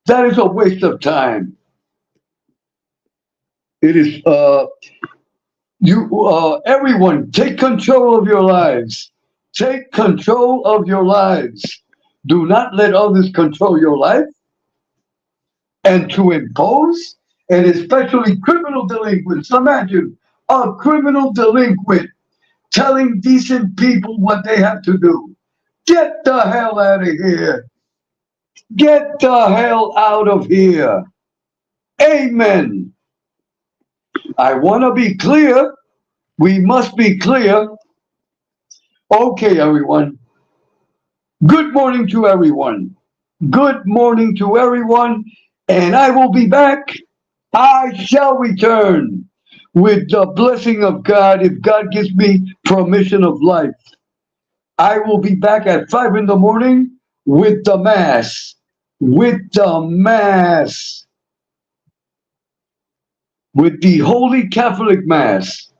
That is a waste of time. It is everyone take control of your lives. Take control of your lives. Do not let others control your life and to impose, and especially criminal delinquents. Imagine a criminal delinquent telling decent people what they have to do. Get the hell out of here. Get the hell out of here. Amen. I want to be clear. We must be clear. Okay, everyone. Good morning to everyone. Good morning to everyone. And I will be back. I shall return with the blessing of God if God gives me permission of life. I will be back at 5 in the morning with the Mass. With the Mass. With the Holy Catholic Mass.